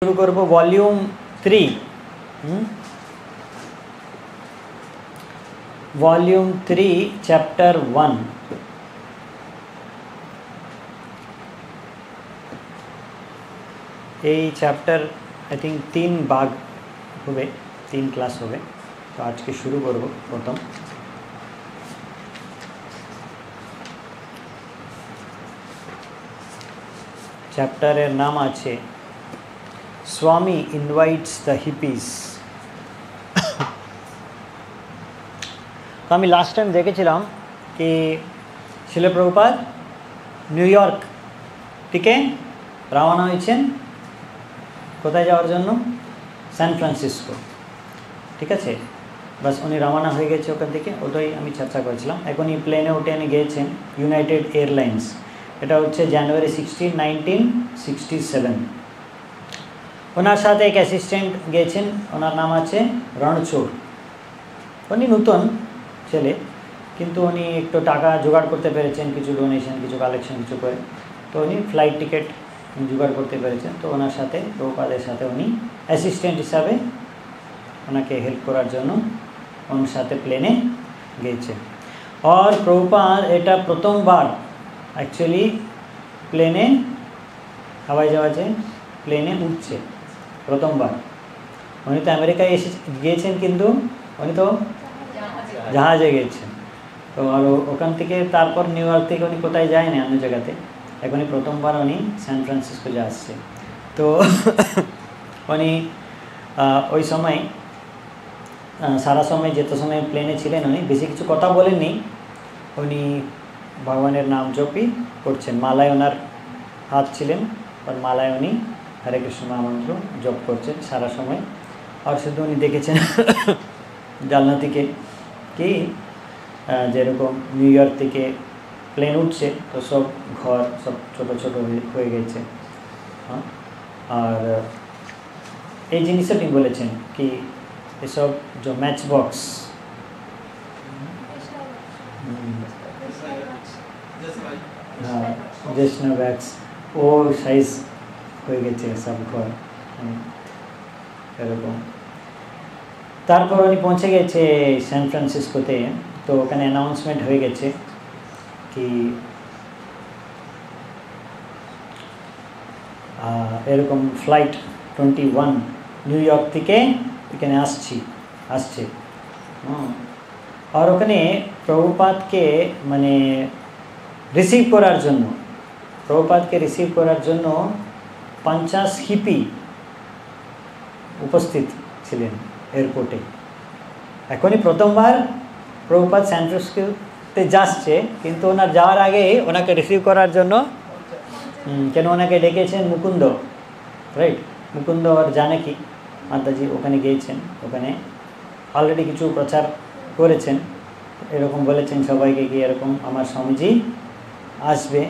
शुरू करब volume 3 volume 3 chapter 1 এই চ্যাপ্টার आई थिंक 3 भाग হবে 3 ক্লাস হবে তো আজকে শুরু করব প্রথম চ্যাপ্টারের নাম আছে Swami invites the hippies तो আমি লাস্ট টাইম দেখেছিলাম कि শিলা প্রভুপাদ নিউ ইয়র্ক থেকে রওনা হয়েছেন কোথায় যাওয়ার জন্য সান ফ্রান্সিসকো ঠিক আছে বাস উনি রওনা হয়ে গেছে ওখান থেকে ওটাই আমি চর্চা করেছিলাম এখনই প্লেনে উঠে এনে গিয়েছেন ইউনাইটেড এয়ারলাইন্স এটা হচ্ছে জানুয়ারি 16 1967 ওনার সাথে এক অ্যাসিস্ট্যান্ট গিয়েছেন ওনার নাম আছে রণছোড় উনি নতুন ছেলে কিন্তু উনি একটু টাকা জোগাড় করতে পেরেছেন কিছু ডোনেশন কিছু কালেকশন কিছু করে তো উনি ফ্লাইট টিকিট জোগাড় করতে পেরেছেন তো ওনার সাথে প্রভুপাদের সাথে উনি অ্যাসিস্ট্যান্ট হিসাবে ওনাকে হেল্প করার জন্য ওনার সাথে প্লেনে গিয়েছেন আর প্রভুপাদ এটা প্রথমবার অ্যাকচুয়ালি প্লেনে হাওয়াই জাহাজে প্লেনে উঠছে প্রথমবার উনি তো আমেরিকায় এসে গিয়েছেন কিন্তু উনি তো জাহাজে গিয়েছেন তো আর ওখান থেকে তারপর নিউ ইয়র্ক থেকে উনি কোথায় যায় না অন্য জায়গাতে এখনই প্রথমবার উনি সান ফ্রান্সিসকো যাচ্ছে তো উনি ওই সময় সারা সময় যেত সময় প্লেনে ছিলেন উনি বেশি কিছু কথা বলেননি উনি ভগবানের নাম জপই করছেন মালায় ওনার হাত ছিলেন আর মালায় উনি হরে কৃষ্ণ মহামন্ত্র জপ করছেন সারা সময় আর শুধু উনি দেখেছেন জানলা থেকে কি যেরকম নিউ ইয়র্ক থেকে প্লেন উঠছে তো সব ঘর সব ছোটো ছোটো হয়ে গেছে আর এই জিনিসটা তিনি বলেছেন কি এসব যে ম্যাচ বক্স হ্যাঁ জেসনা ব্যাগস ও সাইজ হয়ে গেছে সব ঘর এরকম তারপর উনি পৌঁছে গেছে সান ফ্রান্সিসকোতে তো ওখানে অ্যানাউন্সমেন্ট হয়ে গেছে কি এরকম ফ্লাইট 21 নিউ ইয়র্ক থেকে এখানে আসছে আর ওখানে প্রভুপাদকে মানে রিসিভ করার জন্য 50 হিপি উপস্থিত ছিলেন এয়ারপোর্টে এখনই প্রথমবার প্রভুপাদ সান ফ্রান্সিসকোতে যাচ্ছে কিন্তু ওনার যাওয়ার আগে ওনাকে রিসিভ করার জন্য কেন ওনাকে ডেকেছেন মুকুন্দ রাইট মুকুন্দ আর জানকী মাতাজি ওখানে গিয়েছেন ওখানে অলরেডি কিছু প্রচার করেছেন এরকম বলেছেন সবাইকে কি এরকম আমার স্বামীজি আসবে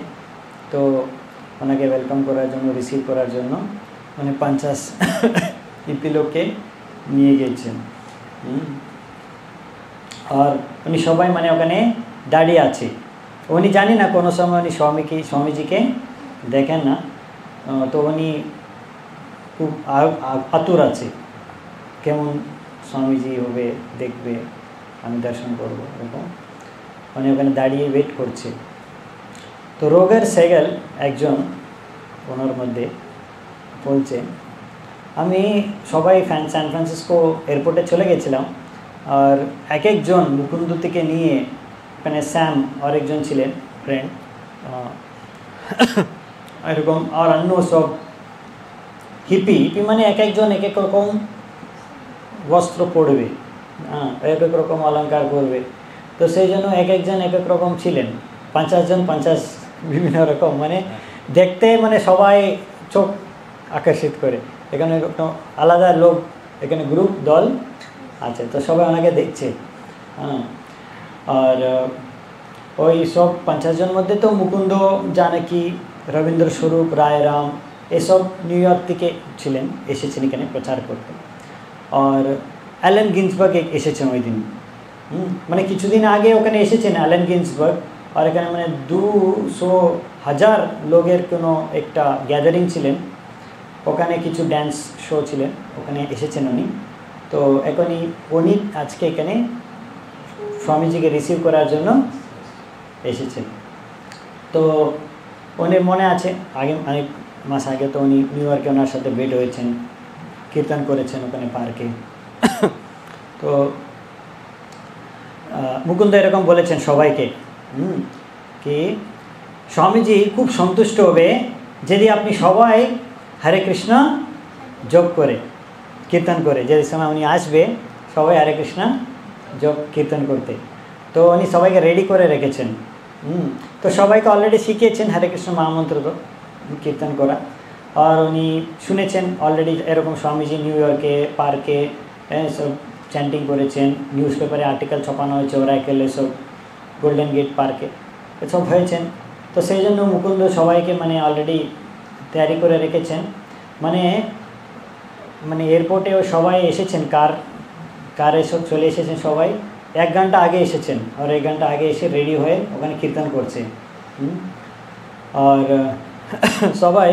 তো ওনাকে ওয়েলকাম করার জন্য রিসিভ করার জন্য মানে 50 হিপি লোককে নিয়ে গিয়েছেন আর উনি সবাই মানে ওখানে দাঁড়িয়ে আছে উনি জানি না কোনো সময় উনি স্বামীজিকে দেখেন না তো উনি খুব আতুর আছে কেমন স্বামীজি হবে দেখবে আমি দর্শন করবো এরকম উনি ওখানে দাঁড়িয়ে ওয়েট করছে তো রোগার সেগেল একজন ওনার মধ্যে বলছে আমি সবাই সান ফ্রান্সিসকো এয়ারপোর্টে চলে গেছিলাম আর এক একজন মুকুন্দ থেকে নিয়ে ওখানে স্যাম আর একজন ছিলেন ফ্রেন্ড এরকম আর অন্য সব হিপি মানে এক একজন এক এক রকম বস্ত্র পরবে এক এক রকম অলঙ্কার করবে তো সেই জন্য এক একজন এক এক রকম ছিলেন 50 জন 50 বিভিন্ন রকম মানে দেখতে মানে সবাই চোখ আকর্ষিত করে এখানে আলাদা লোক এখানে গ্রুপ দল আছে তো সবাই ওনাকে দেখছে আর ওই সব 50 জন মধ্যে তো মুকুন্দ জানকী রবীন্দ্র স্বরূপ রায়রাম এসব নিউ ইয়র্ক থেকে এসেছেন এখানে প্রচার করতে আর অ্যালেন গিন্সবার্গ এসেছেন ওই দিন মানে কিছুদিন আগে ওখানে এসেছেন অ্যালেন গিন্সবার্গ আর এখানে মানে 200,000 লোকের কোনো একটা গ্যাদারিং ছিলেন ওখানে কিছু ড্যান্স শো ছিলেন, ওখানে এসেছেন উনি। তো এখনই উনি আজকে এখানে স্বামীজিকে রিসিভ করার জন্য এসেছেন। তো উনির মনে আছে আগে অনেক মাস আগে তো উনি নিউ ইয়র্কে ওনার সাথে ভেট হয়েছেন, কীর্তন করেছেন ওখানে পার্কে। তো মুকুন্দ এরকম বলেছেন সবাইকে কি স্বামীজি খুব সন্তুষ্ট হবে যদি আপনি সবাই হরে কৃষ্ণ জপ করে কীর্তন করে, যে সময় উনি আসবে সবাই হরে কৃষ্ণ জপ কীর্তন করতে। তো উনি সবাইকে রেডি করে রেখেছেন। তো সবাইকে অলরেডি শিখিয়েছেন হরে কৃষ্ণ মহামন্ত্র তো কীর্তন করা। আর উনি শুনেছেন অলরেডি এরকম স্বামীজি নিউ ইয়র্কে পার্কে সব চ্যান্টিং করেছেন, নিউজ পেপারে আর্টিকেল ছাপানো হয়েছে ওরাকেলে সব গোল্ডেন গেট পার্কে এসব হয়েছেন। তো সেই জন্য মুকুন্দ সবাইকে মানে অলরেডি তৈরি করে রেখেছেন। মানে মানে এয়ারপোর্টেও সবাই এসেছেন, কারে সব চলে এসেছেন, সবাই 1 ঘন্টা আগে এসেছেন। আর 1 ঘন্টা আগে এসে রেডি হয়ে ওখানে কীর্তন করছে। আর সবাই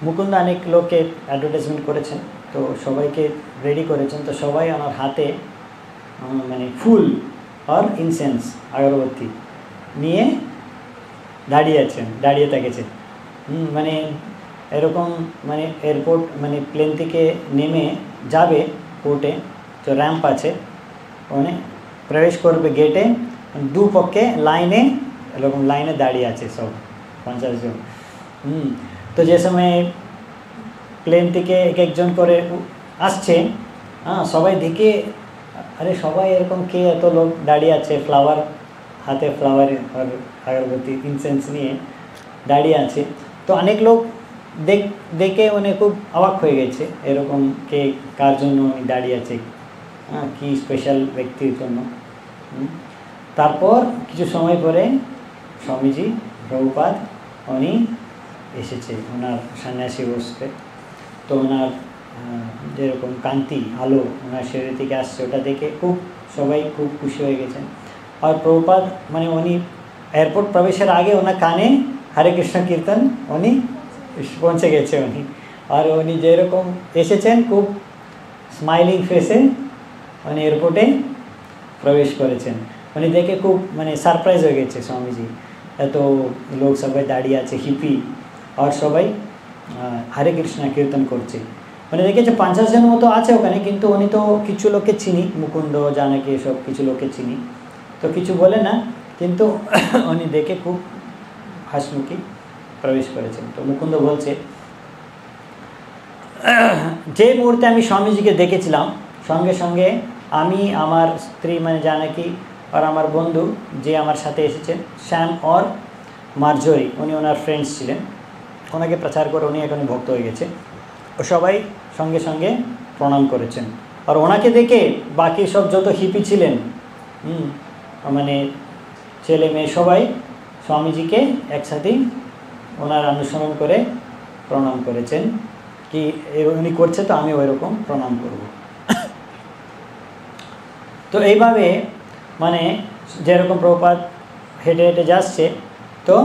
মুকুন্দ অনেক লোককে অ্যাডভার্টাইজমেন্ট করেছেন, তো সবাইকে রেডি করেছেন। তো সবাই আমার হাতে মানে ফুল আর ইনসেন্স আগরবাতি নিয়ে দাঁড়িয়ে থেকেছেন। মানে এরকম মানে এয়ারপোর্ট মানে প্লেন থেকে নেমে যাবে কোর্টে, তো র্যাম্প আছে, ওখানে প্রবেশ করবে গেটে, দুপক্ষে লাইনে এরকম লাইনে দাঁড়িয়ে আছে সব 50 জন। তো যে সময় প্লেন থেকে একজন করে আসছে, সবাই দেখে আরে সবাই এরকম কে এত লোক দাঁড়িয়ে আছে, ফ্লাওয়ার হাতে, ফ্লাওয়ার আর আগরবাতি ইনসেন্স নিয়ে দাঁড়িয়ে আছে। তো অনেক লোক দেখে মানে খুব অবাক হয়ে গেছে, এরকম কে কার জন্য উনি দাঁড়িয়ে আছে, কি স্পেশাল ব্যক্তির জন্য। তারপর কিছু সময় পরে স্বামীজি প্রভুপাদ উনি এসেছে ওনার সন্ন্যাসী বসতে। তো ওনার যেরকম কান্তি আলো ওনার শরীর থেকে আসছে ওটা দেখে সবাই খুব খুশি হয়ে গেছেন। আর প্রভুপাদ মানে উনি এয়ারপোর্ট প্রবেশের আগে ওনার কানে হরে কৃষ্ণ কীর্তন উনি পৌঁছে গেছে উনি। আর উনি যেরকম এসেছেন খুব স্মাইলিং ফেসে উনি এয়ারপোর্টে প্রবেশ করেছেন। উনি দেখে খুব মানে সারপ্রাইজ হয়ে গেছে স্বামীজি, এত লোক সবাই দাঁড়িয়ে আছে হিপি, আর সবাই হরে কৃষ্ণ কীর্তন করছে। মানে দেখেছে 50 জন মতো আছে ওখানে, কিন্তু উনি তো কিছু লোককে চিনি, মুকুন্দ জানাকি সব কিছু লোককে চিনি, তো কিছু বলে না, কিন্তু উনি দেখে খুব হাসমুখী প্রবেশ করেছেন। তো মুকুন্দ বলছে যে মুহূর্তে আমি স্বামীজিকে দেখেছিলাম সঙ্গে সঙ্গে আমি আমার স্ত্রী মানে জানাকি আর আমার বন্ধু যে আমার সাথে এসেছেন শ্যাম আর মার্জরি, উনি ওনার ফ্রেন্ডস ছিলেন, ওনাকে প্রচার করে উনি এখন ভক্ত হয়ে গেছে, ও সবাই সঙ্গে সঙ্গে প্রণাম করেছেন। আর ওনাকে দেখে বাকি সব যত হিপি ছিলেন মানে ছেলে মেয়ে সবাই স্বামীজিকে একসাথেই ওনার অনুসরণ করে প্রণাম করেছেন, কি উনি করছে তো আমি ওইরকম প্রণাম করব। তো এইভাবে মানে যেরকম প্রভুপাদ হেঁটে হেঁটে যাচ্ছে, তো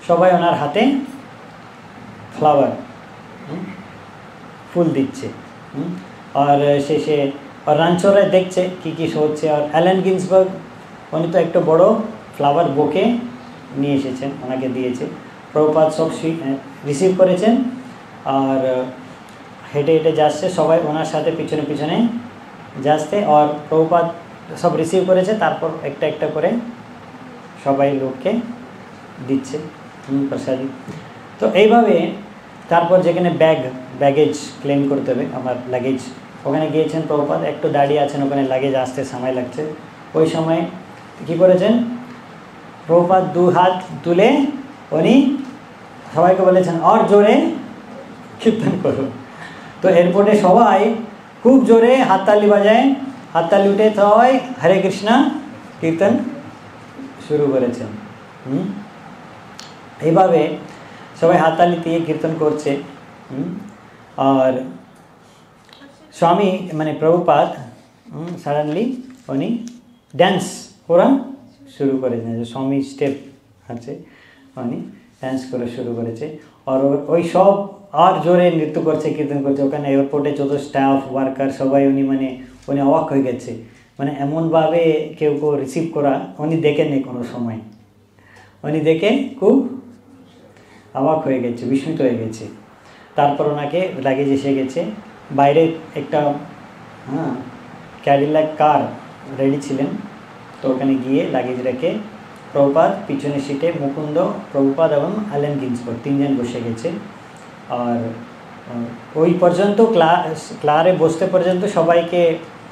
সবাই ওনার হাতে ফ্লাওয়ার ফুল দিচ্ছে। আর শেষে রানচোরায় দেখছে কী হচ্ছে। আর অ্যালেন গিন্সবার্গ উনি তো একটা বড় ফ্লাওয়ার বোকে নিয়ে এসেছেন, ওনাকে দিয়েছে। প্রভুপাদ সব রিসিভ করেছেন আর হেঁটে হেঁটে যাচ্ছে, সবাই ওনার সাথে পিছনে পিছনে যাচ্ছে। আর প্রভুপাদ সব রিসিভ করেছে, তারপর একটা একটা করে সবাই লোককে দিচ্ছে প্রসাদী। তো এইভাবে তারপর যেখানে ব্যাগেজ ক্লেম করতে হবে, আমার লাগেজ, ওখানে গিয়েছেন প্রভুপাদ, একটু দাঁড়িয়ে আছেন, ওখানে লাগেজ আসতে সময় লাগছে। ওই সময় কী করেছেন প্রভুপাদ 2 হাত তুলে উনি সবাইকে বলেছেন আর জোরে কীর্তন করুন। তো এয়ারপোর্টে সবাই খুব জোরে হাততালি বাজায়, হাততালি উঠে সবাই হরে কৃষ্ণ কীর্তন শুরু করেছেন। এইভাবে সবাই হাততালি দিয়ে কীর্তন করছে। আর স্বামী মানে প্রভুপাদ সাডেনলি উনি ড্যান্স করা শুরু করেছেন, যে স্বামী স্টেপ আছে উনি ড্যান্স করে শুরু করেছে। আর ওই সব আর জোরে নৃত্য করছে, কীর্তন করছে। ওখানে এয়ারপোর্টে যত স্টাফ ওয়ার্কার সবাই উনি অবাক হয়ে গেছে। মানে এমনভাবে কেউ রিসিভ করা উনি দেখেননি কোনো সময়। উনি দেখে খুব অবাক হয়ে গেছে, বিস্মিত হয়ে গেছে। তারপর ওনাকে লাগেজ এসে গেছে। বাইরে একটা ক্যাডিল্যাক কার রেডি ছিলেন, তো ওখানে গিয়ে লাগেজ রেখে প্রভুপাদ পিছনের সিটে, মুকুন্দ, প্রভুপাদ এবং অ্যালেন গিন্সবার্গ তিনজন বসে গেছে। আর ওই পর্যন্ত ক্লারে বসতে পর্যন্ত সবাইকে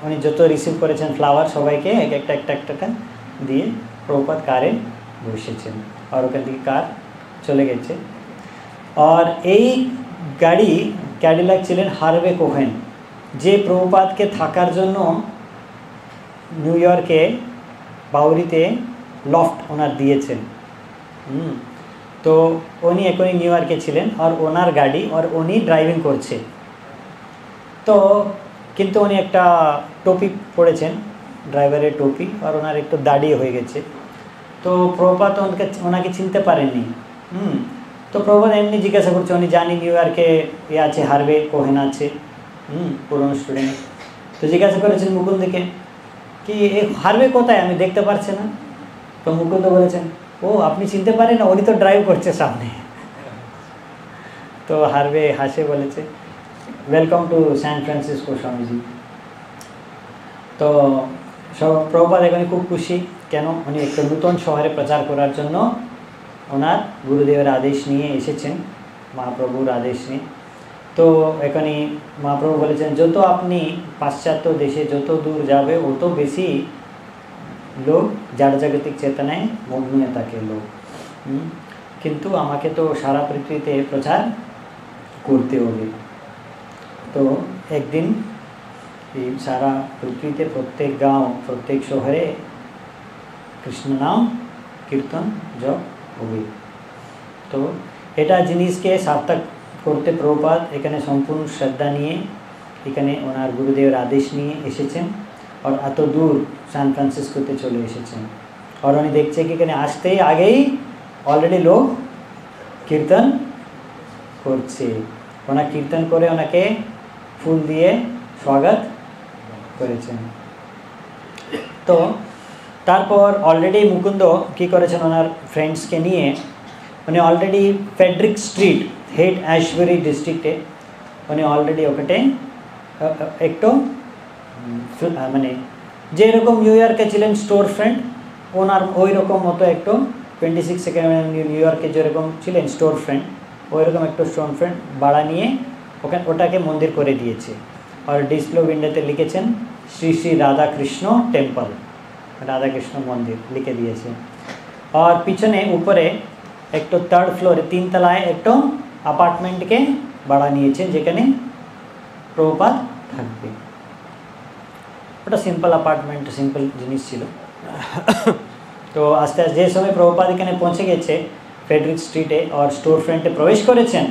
উনি যত রিসিভ করেছেন ফ্লাওয়ার সবাইকে এক একটা দিয়ে প্রভুপাদ কারে বসেছেন। আর ওখান থেকে কার চলে গেছে। আর এই গাড়ি ক্যাডিল্যাক ছিলেন হার্ভে কোহেন, যে প্রভুপাদকে থাকার জন্য নিউ ইয়র্কে বাউরিতে লফট ওনার দিয়েছেন। তো উনি এখনই নিউ ইয়র্কে ছিলেন আর ওনার গাড়ি, আর উনি ড্রাইভিং করছে। তো কিন্তু উনি একটা টুপি পরেছেন, ড্রাইভারের টুপি, আর ওনার একটু দাড়ি হয়ে গেছে। তো প্রভুপাদ ওনাকে চিনতে পারেননি। তো প্রভুপাদ এমনি জিজ্ঞাসা করছে, উনি জানি নিউ ইয়র্কে আছে হার্ভে কোহেন আছে, পুরনো স্টুডেন্ট। তো জিজ্ঞাসা করেছেন মুকুন্দকে কি হার্ভে কোথায়, আমি দেখতে পারছি না। তো মুকুন্দ বলেছেন, ও আপনি চিনতে পারেন না, উনি তো ড্রাইভ করছে সামনে। তো হার্ভে হাসে বলেছে, welcome to San Francisco Swamiji. তো প্রভুপাদ এখানে খুব খুশি। কেন? উনি একটা নতুন শহরে প্রচার করার জন্য ওনার গুরুদেবের আদেশ নিয়ে এসেছেন, মহাপ্রভুর আদেশ নিয়ে। তো এখানে মহাপ্রভু বলেছেন, যত আপনি পাশ্চাত্য দেশে যত দূর যাবে অত বেশি লোক জাগতিক চেতনায় মগ্ন হয়ে থাকে লোক। কিন্তু আমাকে তো সারা পৃথিবীতে প্রচার করতে হবে। তো একদিন এই সারা পৃথিবীতে প্রত্যেক গাঁও প্রত্যেক শহরে কৃষ্ণ নাম কীর্তন জপ হবে। তো এটা জিনিসকে সার্থক করতে প্রভুপাদ এখানে সম্পূর্ণ শ্রদ্ধা নিয়ে এখানে ওনার গুরুদেবের আদেশ নিয়ে এসেছেন আর এত দূর সান ফ্রান্সিসকোতে চলে এসেছেন। আর উনি দেখছে কি এখানে আসতেই আগেই অলরেডি লোক কীর্তন করছে। ওনার কীর্তন করে ওনাকে ফুল দিয়ে স্বাগত করেছেন। তো তারপর অলরেডি মুকুন্দ কী করেছেন, ওনার ফ্রেন্ডসকে নিয়ে উনি অলরেডি ফেডরিক স্ট্রিট হেড অ্যাশবেরি ডিস্ট্রিক্টে উনি অলরেডি ওখানে একটু মানে যেরকম নিউ ইয়র্কে ছিলেন স্টোর ফ্রন্ট, ওনার ওই রকম মতো একটু 26 নিউ ইয়র্কে যেরকম ছিলেন স্টোর ফ্রন্ট, ওই রকম একটু স্টোর ফ্রন্ট ভাড়া নিয়ে ওটাকে মন্দির করে দিয়েছে। আর ডিসপ্লে উইন্ডোতে লিখেছেন শ্রী শ্রী রাধাকৃষ্ণ টেম্পল, রাধাকৃষ্ণ মন্দির লিখে দিয়েছে। আর পিছনে উপরে একটু 3rd ফ্লোরে 3 তলায় একটু অ্যাপার্টমেন্টকে ভাড়া নিয়েছেন যেখানে প্রভুপাদ থাকবে। ওটা সিম্পল অ্যাপার্টমেন্ট, সিম্পল জিনিস ছিল। তো আস্তে আস্তে যে সময় প্রভুপাদ এখানে পৌঁছে গেছে ফেডরিক স্ট্রিটে আর স্টোর ফ্রন্টে প্রবেশ করেছেন,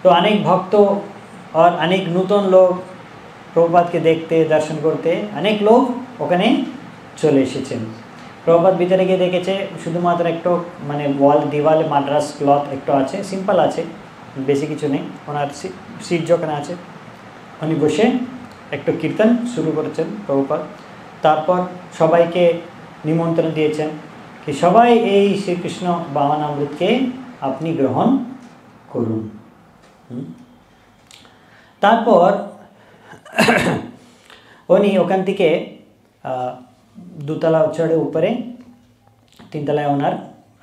তো অনেক ভক্ত আর অনেক নতুন লোক প্রভুপাদকে দেখতে দর্শন করতে অনেক লোক ওখানে চলে এসেছেন। প্রভুপাদ ভিতরে গিয়ে দেখেছে শুধুমাত্র একটু মানে দেওয়ালে মাদ্রাস ক্লথ একটু আছে, সিম্পল আছে, বেশি কিছু নেই। ওনার সিট যেখানে আছে উনি বসে একটু কীর্তন শুরু করেছেন প্রভুপাদ। তারপর সবাইকে নিমন্ত্রণ দিয়েছেন কি সবাই এই শ্রীকৃষ্ণ ভাবনামৃতকে আপনি গ্রহণ করুন। তারপর উনি ওখান থেকে 2 তলা চড়ে উপরে 3 তলায় ওনার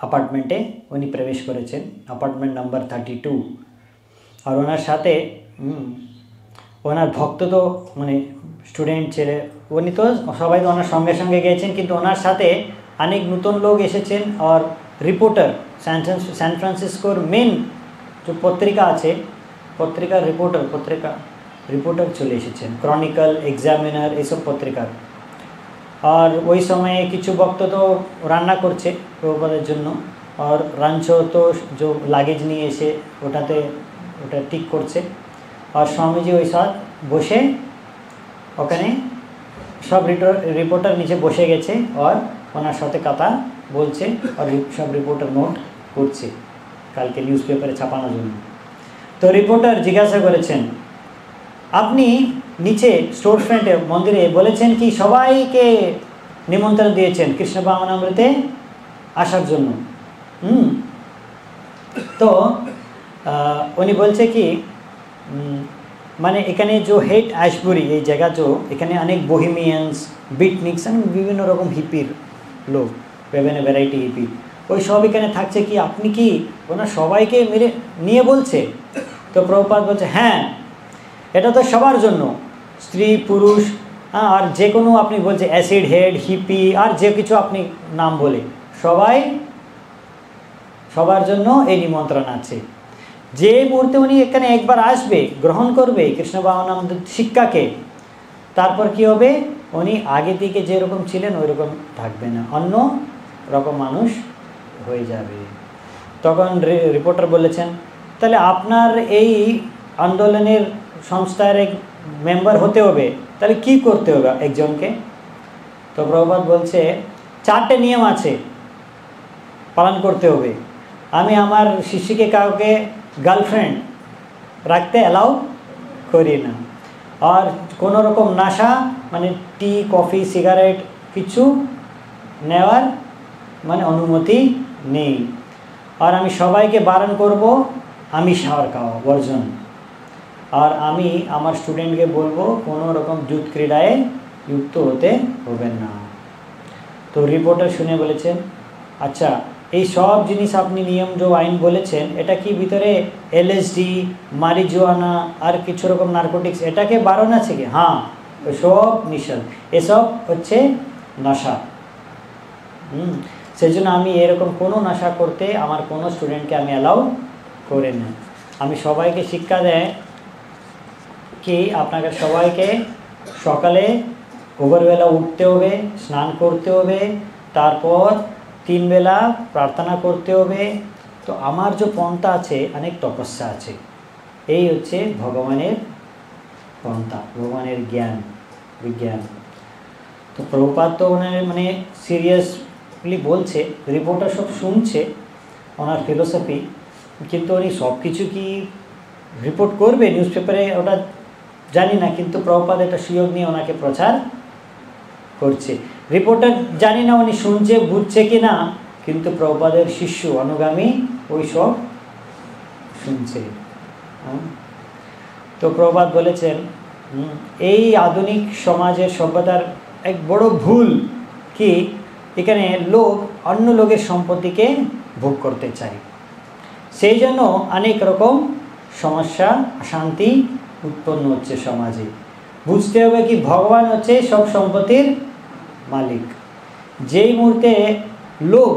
অ্যাপার্টমেন্টে উনি প্রবেশ করেছেন, অ্যাপার্টমেন্ট নাম্বার 32। আর ওনার সাথে ওনার ভক্ত তো মানে স্টুডেন্ট ছেলে, উনি তো সবাই তো ওনার সঙ্গে সঙ্গে গিয়েছেন, কিন্তু ওনার সাথে অনেক নতুন লোক এসেছেন। আর রিপোর্টার স্যান ফ্রান্সিসকোর মেন যে পত্রিকা আছে, পত্রিকার রিপোর্টার চলে এসেছেন, ক্রনিকল, এক্সামিনার, এইসব পত্রিকার। আর ওই সময়ে কিছু ভক্ত তো রান্না করছে প্রভুপাদের জন্য, আর রাঞ্চ তো যে লাগেজ নিয়ে এসে ওটা ঠিক করছে। আর স্বামীজি ওই সাথ বসে ওখানে সব রিপোর্টার নিচে বসে গেছে আর ওনার সাথে কথা বলছে আর সব রিপোর্টার নোট করছে। কালকে নিউজ পেপারে ছাপানোর জন্য। তো রিপোর্টার জিজ্ঞাসা করেছেন, আপনি নিচে স্টোর ফ্রন্টে মন্দিরে বলেছেন কি সবাইকে নিমন্ত্রণ দিয়েছেন কৃষ্ণ ভাবনামৃতে আসার জন্য? তো উনি বলছে কি মানে এখানে যে হেড অ্যাশবুরি এই জায়গা যে এখানে অনেক বোহেমিয়ানস, বিটনিক্স, বিভিন্ন রকম হিপির লোক, বিভিন্ন ভ্যারাইটি হিপি, ওই সব এখানে থাকছে, কি আপনি কি ওনার সবাইকে মেরে নিয়ে বলছে? তো প্রভুপাদ বলছে, হ্যাঁ, এটা তো সবার জন্য, স্ত্রী পুরুষ, আর যে কোনো আপনি বলছে অ্যাসিড হেড, হিপি, আর যে কিছু আপনি নাম বলে সবার জন্য এই নিমন্ত্রণ আছে। যে মুহূর্তে উনি এখানে একবার আসবে, গ্রহণ করবে কৃষ্ণ ভাবনামৃত শিক্ষাকে, তারপর কি হবে, উনি আগে থেকে যেরকম ছিলেন ওই রকম থাকবে না, অন্য রকম মানুষ হয়ে যাবে। তখন রিপোর্টার বলেছেন, তাহলে আপনার এই আন্দোলনের সংস্থার এক মেম্বার হতে হবে, তাহলে কি করতে হবে একজনকে? তো প্রভুপাদ বলছে 4টে নিয়ম আছে, পালন করতে হবে। আমি আমার শিষ্যকে কাউকে গার্লফ্রেন্ড রাখতে অ্যালাউ করি না, আর কোনো রকম নেশা মানে টি, কফি, সিগারেট কিছু নেওয়ার মানে অনুমতি নেই। আর আমি সবাইকে বারণ করব আমিষ খাওয়া বর্জন। আর আমি আমার স্টুডেন্টকে বলবো কোনো রকম যুদ্ধ ক্রীড়ায় যুক্ত হতে হবে না। তো রিপোর্টার শুনে বলেছেন, আচ্ছা এই সব জিনিস আপনি নিয়ম যে আইন বলেছেন, এটা কি ভিতরে এলএসডি, মারিজুয়ানা আর কিছু রকম নার্কোটিক্স এটাকে বারণ আছে কি? হ্যাঁ, সব নিষেধ, এসব হচ্ছে নেশা। সেই জন্য আমি এরকম কোনো নেশা করতে আমার কোনো স্টুডেন্টকে আমি অ্যালাউ করে না। আমি সবাইকে শিক্ষা দেয় কি আপনাকে সবাইকে সকালে ভোরবেলা উঠতে হবে, স্নান করতে হবে, তারপর 3 বেলা প্রার্থনা করতে হবে। তো আমার যে পন্থা আছে অনেক তপস্যা আছে, এই হচ্ছে ভগবানের পন্থা, ভগবানের জ্ঞান বিজ্ঞান। তো প্রভুপাদ তো ওনার মানে সিরিয়াসলি বলছে, রিপোর্টার সব শুনছে ওনার ফিলোসফি, কিন্তু উনি সব কিছু কি রিপোর্ট করবে নিউজ পেপারে ওটা জানি না, কিন্তু প্রভুপাদ একটা সুযোগ নিয়ে ওনাকে প্রচার করছে। রিপোর্টার জানি না উনি শুনছে বুঝছে কি না, কিন্তু প্রভুপাদের শিষ্য অনুগামী ওই সব শুনছে। তো প্রভুপাদ বলেছেন, এই আধুনিক সমাজের সভ্যতার এক বড় ভুল কি এখানে লোক অন্য লোকের সম্পত্তিকে ভোগ করতে চায়, সেই জন্য অনেক রকম সমস্যা অশান্তি উৎপন্ন হচ্ছে সমাজে। বুঝতে হবে কি ভগবান হচ্ছে সব সম্পত্তির মালিক। যেই মুহূর্তে লোক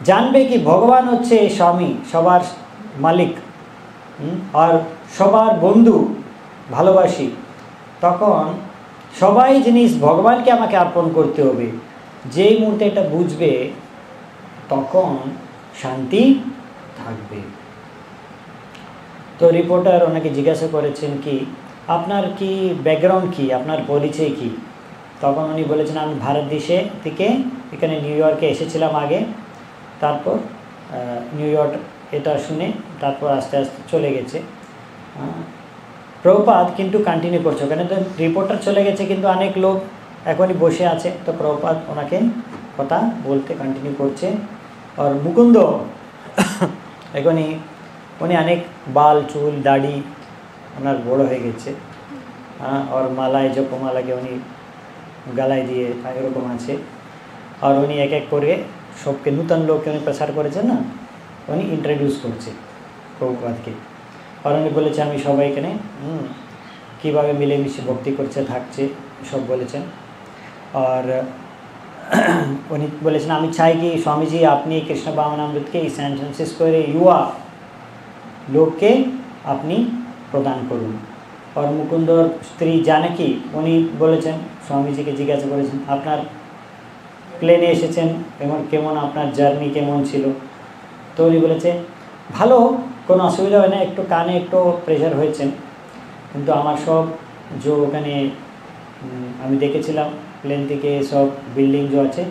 জানবে কি ভগবান হচ্ছে স্বামী, সবার মালিক, আর সবার বন্ধু, ভালোবাসি, তখন সবাই জিনিস ভগবানকে আমাকে অর্পণ করতে হবে। যেই মুহূর্তে এটা বুঝবে তখন শান্তি থাকবে। তো রিপোর্টার ওনাকে জিজ্ঞাসা করেছেন কি আপনার কি ব্যাকগ্রাউন্ড কি, আপনার পরিচয় কি? তখন উনি বলেছেন, আমি ভারত দেশে থেকে এখানে নিউ ইয়র্কে এসেছিলাম আগে, তারপর নিউ ইয়র্ক এটা শুনে তারপর আস্তে আস্তে চলে গেছে। প্রভুপাদ কিন্তু কন্টিনিউ করছে, ওখানে তো রিপোর্টার চলে গেছে কিন্তু অনেক লোক এখনই বসে আছে। তো প্রভুপাদ ওনাকে কথা বলতে কন্টিনিউ করছে। আর মুকুন্দ এখনই উনি অনেক বাল চুল দাড়ি ওনার বড় হয়ে গেছে, আর মালায় জপমালাকে উনি গালায় দিয়ে এরকম আছে। আর উনি এক এক করে সবকে নূতন লোককে উনি প্রচার করেছেন না, উনি ইন্ট্রোডিউস করছে প্রভুপাদকে। আর উনি বলেছে আমি সবাই এখানে কীভাবে মিলেমিশে ভক্তি করছে থাকছে সব বলেছেন। আর উনি বলেছেন আমি চাই কি স্বামীজি আপনি কৃষ্ণ ভাবনামৃতকে এই স্যান ফ্রান্সিসকোর युवा লোককে আপনি প্রদান করুন। আর মুকুন্দর স্ত্রী জানকী উনি বলেছেন, স্বামীজিকে জিজ্ঞাসা করেছেন আপনার প্লেনে এসেছেন কেমন, আপনার জার্নি কেমন ছিল? তো উনি বলেছে ভালো, কোনো অসুবিধা হয় না, একটু কানে একটু প্রেশার হয়েছেন, কিন্তু আমার সব যে ওখানে আমি দেখেছিলাম প্লেন থেকে সব বিল্ডিং যে আছে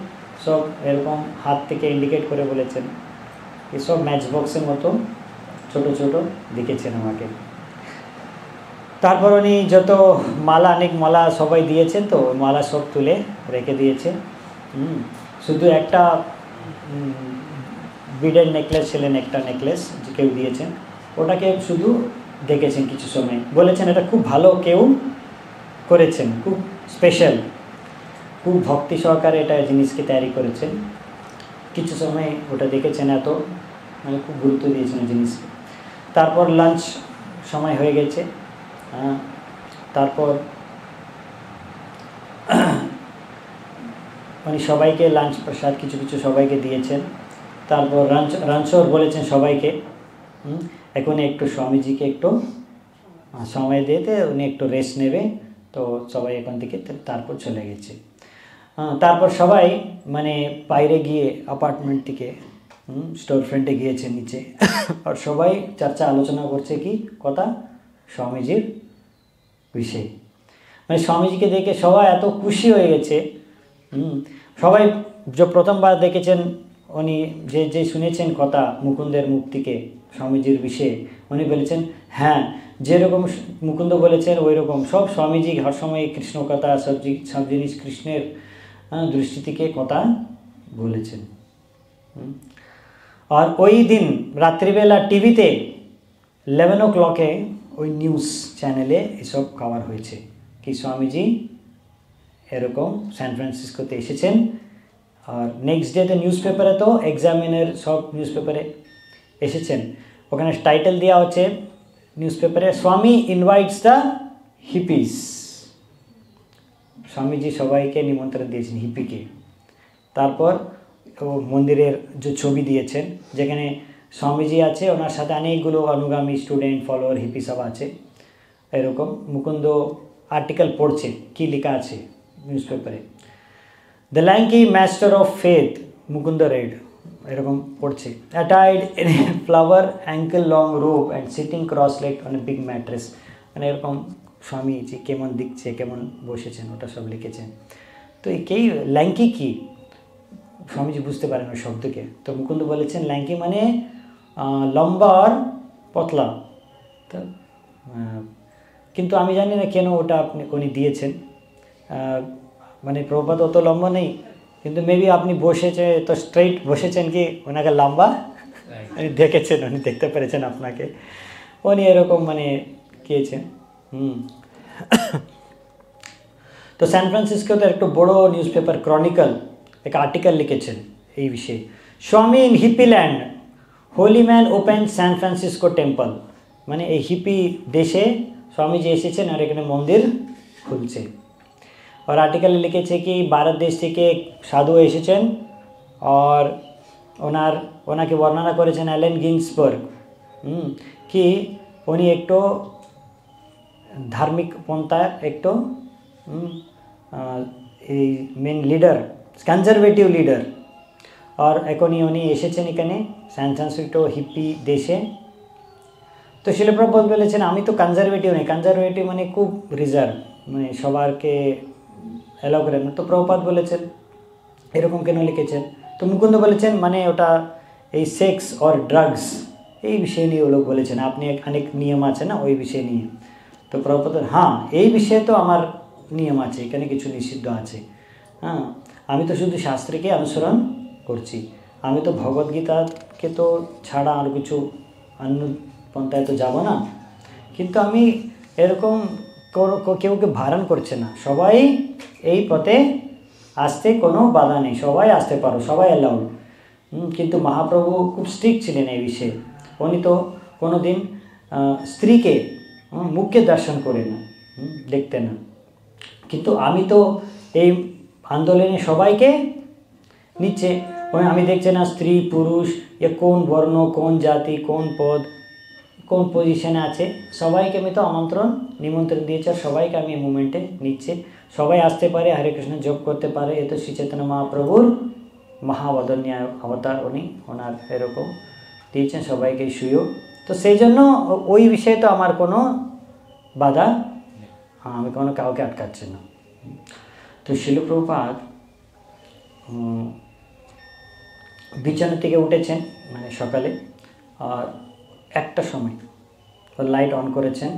সব এরকম হাত থেকে ইন্ডিকেট করে বলেছেন এসব ম্যাচ বক্সের মতো ছোট ছোট লিখেছেন আমাকে। তারপর উনি যত মালা, অনেক মালা সবাই দিয়েছেন, তো ওই মালা সব তুলে রেখে দিয়েছে। শুধু একটা বিডের নেকলেস ছিলেন, একটা নেকলেস যে কেউ দিয়েছেন, ওটাকে শুধু দেখেছেন কিছু সময়, বলেছেন এটা খুব ভালো কেউ করেছেন, খুব স্পেশাল, খুব ভক্তি সহকারে এটা জিনিসকে তৈরি করেছেন। কিছু সময় ওটা দেখেছেন, এত মানে খুব গুরুত্ব দিয়েছেন জিনিসকে। তারপর লাঞ্চ সময় হয়ে গেছে, তারপর উনি সবাইকে লাঞ্চ প্রসাদ কিছু কিছু সবাইকে দিয়েছেন। তারপর রাঞ্চর বলেছেন সবাইকে এখন একটু স্বামীজিকে একটু সময় দিতে, উনি একটু রেস্ট নেবে, তো সবাই এখান থেকে তারপর চলে গেছে। তারপর সবাই মানে বাইরে গিয়ে অ্যাপার্টমেন্ট থেকে স্টোর ফ্রন্টে গিয়েছে নিচে, আর সবাই চর্চা আলোচনা করছে কি কথা, স্বামীজির বিষয়ে। মানে স্বামীজিকে দেখে সবাই এত খুশি হয়ে গেছে। সবাই যে প্রথমবার দেখেছেন, উনি যে শুনেছেন কথা মুকুন্দের মুখ থেকে স্বামীজির বিষয়ে, উনি বলেছেন হ্যাঁ যেরকম মুকুন্দ বলেছেন ওই রকম সব স্বামীজি হর সময় কৃষ্ণ কথা, সব জিনিস কৃষ্ণের দৃষ্টি থেকে কথা বলেছেন। আর ওই দিন রাত্রিবেলা টিভিতে 11 o'clock ওই নিউজ চ্যানেলে এসব কভার হয়েছে কি স্বামীজি এরকম সান ফ্রান্সিসকোতে এসেছেন। আর নেক্সট ডেতে নিউজ পেপারে, তো এক্সামিনার সব নিউজ পেপারে এসেছেন, ওখানে টাইটেল দেওয়া হচ্ছে নিউজ পেপারে, স্বামী ইনভাইটস দ্য হিপিস। স্বামীজি সবাইকে নিমন্ত্রণ দিয়েছেন, হিপিকে। তারপর মন্দিরের যে ছবি দিয়েছেন, যেখানে স্বামীজি আছে, ওনার সাথে অনেকগুলো অনুগামী স্টুডেন্ট ফলোয়ার হিপি সব আছে। এরকম মুকুন্দ আর্টিকেল পড়ছে, কি লেখা আছে নিউজ পেপারে, the lanky master of faith Mukunda red, এরকম পড়ছে, অ্যাটাইড in a flower ankle long robe and sitting cross legged on a big mattress. মানে এরকম স্বামীজি কেমন দিচ্ছে, কেমন বসেছেন, ওটা সব লিখেছেন। তো এই ল্যাঙ্কি কি স্বামীজি বুঝতে পারেন ওই শব্দকে, তো মুকুন্দ বলেছেন ল্যাঙ্কি মানে লম্বা আর পতলা। তো কিন্তু আমি জানি না কেন ওটা উনি দিয়েছেন, মানে প্রভুপাদ অত লম্বা নেই, কিন্তু মেবি আপনি বসেছে তো স্ট্রেইট বসেছেন কি ওনাকে লম্বা দেখেছেন, উনি দেখতে পেরেছেন আপনাকে, উনি এরকম মানে গিয়েছেন। তো সান ফ্রান্সিসকোতে একটু বড় নিউজ পেপার ক্রনিকল এক আর্টিকেল লিখেছেন এই বিষয়ে, Swami in Hippieland holy man open San Francisco temple. মানে এই হিপি দেশে স্বামীজি এসেছেন আর এখানে মন্দির খুলছে। আর আর্টিকেলে লিখেছে কি ভারত দেশ থেকে সাধু এসেছেন, আর ওনাকে বর্ণনা করেছেন অ্যালেন গিন্সবার্গ, কি উনি একটু ধার্মিক পন্থার একটু এই মেন লিডার, কনজারভেটিভ লিডার। আর এখনই উনি এসেছেন এখানে সান ফ্রান্সিসকো হিপি দেশে। তো শিল প্রভুপাদ বলেছেন আমি তো কনজারভেটিভ নেই, কনজারভেটিভ মানে খুব রিজার্ভ, মানে সবারকে অ্যালাউ করেন না। তো প্রভুপাদ বলেছেন এরকম কেন লিখেছেন, তো মুকুন্দ বলেছেন মানে ওটা এই সেক্স আর ড্রাগস এই বিষয় নিয়ে ও লোক বলেছেন, আপনি অনেক নিয়ম আছে না ওই বিষয় নিয়ে। তো প্রভুপাদ হ্যাঁ এই বিষয়ে তো আমার নিয়ম আছে, এখানে কিছু নিষিদ্ধ আছে, হ্যাঁ আমি তো শুধু শাস্ত্রকে অনুসরণ করছি, আমি তো ভগবদ্গীতাকে তো ছাড়া আর কিছু অন্য পন্থায় তো যাব না। কিন্তু আমি এরকম কেউকে বারণ করছে না, সবাই এই পথে আসতে কোনো বাধা নেই, সবাই আসতে পারো, সবাই অ্যালাউড। কিন্তু মহাপ্রভু খুব স্ট্রিক্ট ছিলেন এই বিষয়ে, উনি তো কোনো দিন স্ত্রীকে মুখকে দর্শন করে না, দেখতে না। কিন্তু আমি তো এই আন্দোলনে সবাইকে নিচ্ছে, আমি দেখছি না স্ত্রী পুরুষ এ কোন বর্ণ কোন জাতি কোন পদ কোন পজিশনে আছে, সবাইকে আমি তো নিমন্ত্রণ দিয়েছি, আর সবাইকে আমি এই মুভমেন্টে নিচ্ছে, সবাই আসতে পারে, হরে কৃষ্ণ জপ করতে পারে। এ তো শ্রী চৈতন্য মহাপ্রভুর মহাবদনীয় অবতার, উনি ওনার এরকম দিয়েছেন সবাইকে সুযোগ। তো সেই জন্য ওই বিষয়ে তো আমার কোনো বাধা, আমি কোনো কাউকে আটকাচ্ছি না। তো শিল প্রভুপাদ বিছানা থেকে উঠেছেন মানে সকালে, আর একটা সময় লাইট অন করেছেন।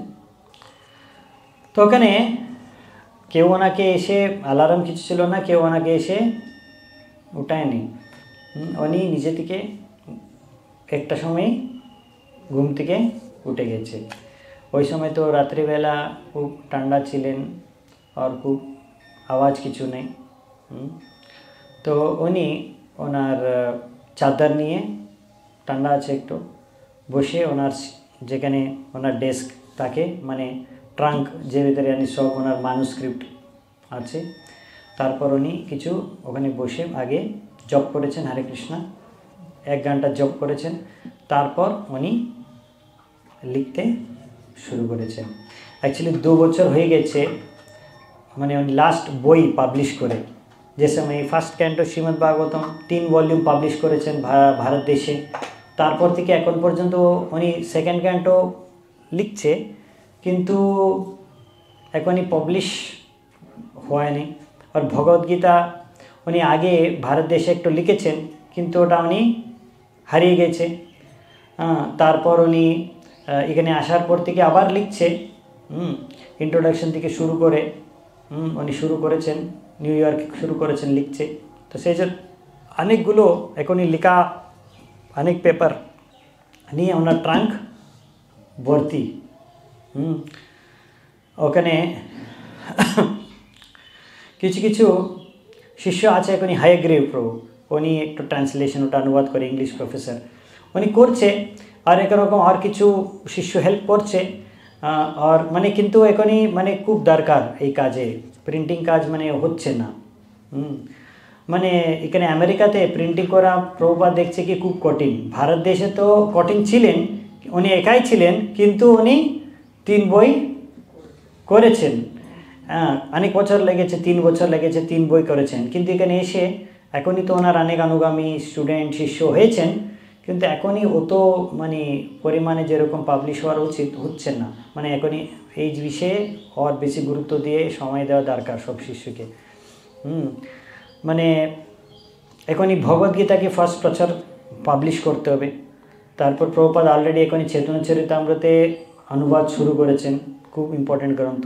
তো ওখানে কেউ ওনাকে এসে, অ্যালার্ম কিছু ছিল না, কেউ ওনাকে এসে উঠায়নি। উনি নিজে থেকে একটা সময় ঘুম থেকে উঠে গেছে। ওই সময় তো রাত্রিবেলা খুব ঠান্ডা ছিলেন আর খুব আওয়াজ কিছু নেই। তো উনি ওনার চাদর নিয়ে, ঠান্ডা আছে একটু, বসে ওনার যেখানে ওনার ডেস্ক থাকে মানে ট্রাঙ্ক, যে ভিতরে সব ওনার ম্যানুস্ক্রিপ্ট আছে, তারপর উনি কিছু ওখানে বসে আগে জপ করেছেন হরে কৃষ্ণা, 1 ঘন্টা জপ করেছেন। তারপর উনি লিখতে শুরু করেছেন। অ্যাকচুয়ালি 2 বছর হয়ে গেছে মানে উনি লাস্ট বই পাবলিশ করে। যে সময় first canto Srimad Bhagavatam 3 volume publish করেছেন ভারত দেশে, তারপর থেকে এখন পর্যন্ত উনি সেকেন্ড ক্যান্টো লিখছে, কিন্তু এখনই পাবলিশ হয়নি। আর ভগবদ্গীতা উনি আগে ভারত দেশে একটু লিখেছেন, কিন্তু ওটা উনি হারিয়ে গেছে। তারপর উনি এখানে আসার পর থেকে আবার লিখছে, ইন্ট্রোডাকশন থেকে শুরু করে উনি শুরু করেছেন, নিউ ইয়র্ক শুরু করেছেন লিখছে। তো সেই যে অনেকগুলো এখনই লেখা, অনেক পেপার নিয়ে ওনার ট্রাঙ্ক ভর্তি। ওখানে কিছু কিছু শিষ্য আছে এখনই, হায়গ্রীব প্রভু, উনি একটু ট্রান্সলেশন ওটা অনুবাদ করে, ইংলিশ প্রফেসর উনি করছে, আর একরকম আর কিছু শিষ্য হেল্প করছে। আর মানে কিন্তু এখনই মানে খুব দরকার এই কাজে, প্রিন্টিং কাজ মানে হচ্ছে না। মানে এখানে আমেরিকাতে প্রিন্টিং করা প্রভুপাদ দেখছে কি খুব কঠিন। ভারত দেশে তো কঠিন ছিলেন, উনি একাই ছিলেন, কিন্তু উনি 3 বই করেছেন। অনেক বছর লেগেছে, 3 বছর লেগেছে, 3 বই করেছেন। কিন্তু এখানে এসে এখনই তো ওনার অনেক অনুগামী স্টুডেন্ট শিষ্য হয়েছেন, কিন্তু এখনই অত মানে পরিমাণে যেরকম পাবলিশ হওয়ার উচিত হচ্ছে না। মানে এখনই এই বিষয়ে আর বেশি গুরুত্ব দিয়ে সময় দেওয়া দরকার সব শিষ্যকে। মানে এখনই ভগবদ্গীতাকে ফার্স্ট প্রচার পাবলিশ করতে হবে। তারপর প্রভুপাদ অলরেডি এখনই চেতনা চরিতামৃতে অনুবাদ শুরু করেছেন, খুব ইম্পর্টেন্ট গ্রন্থ।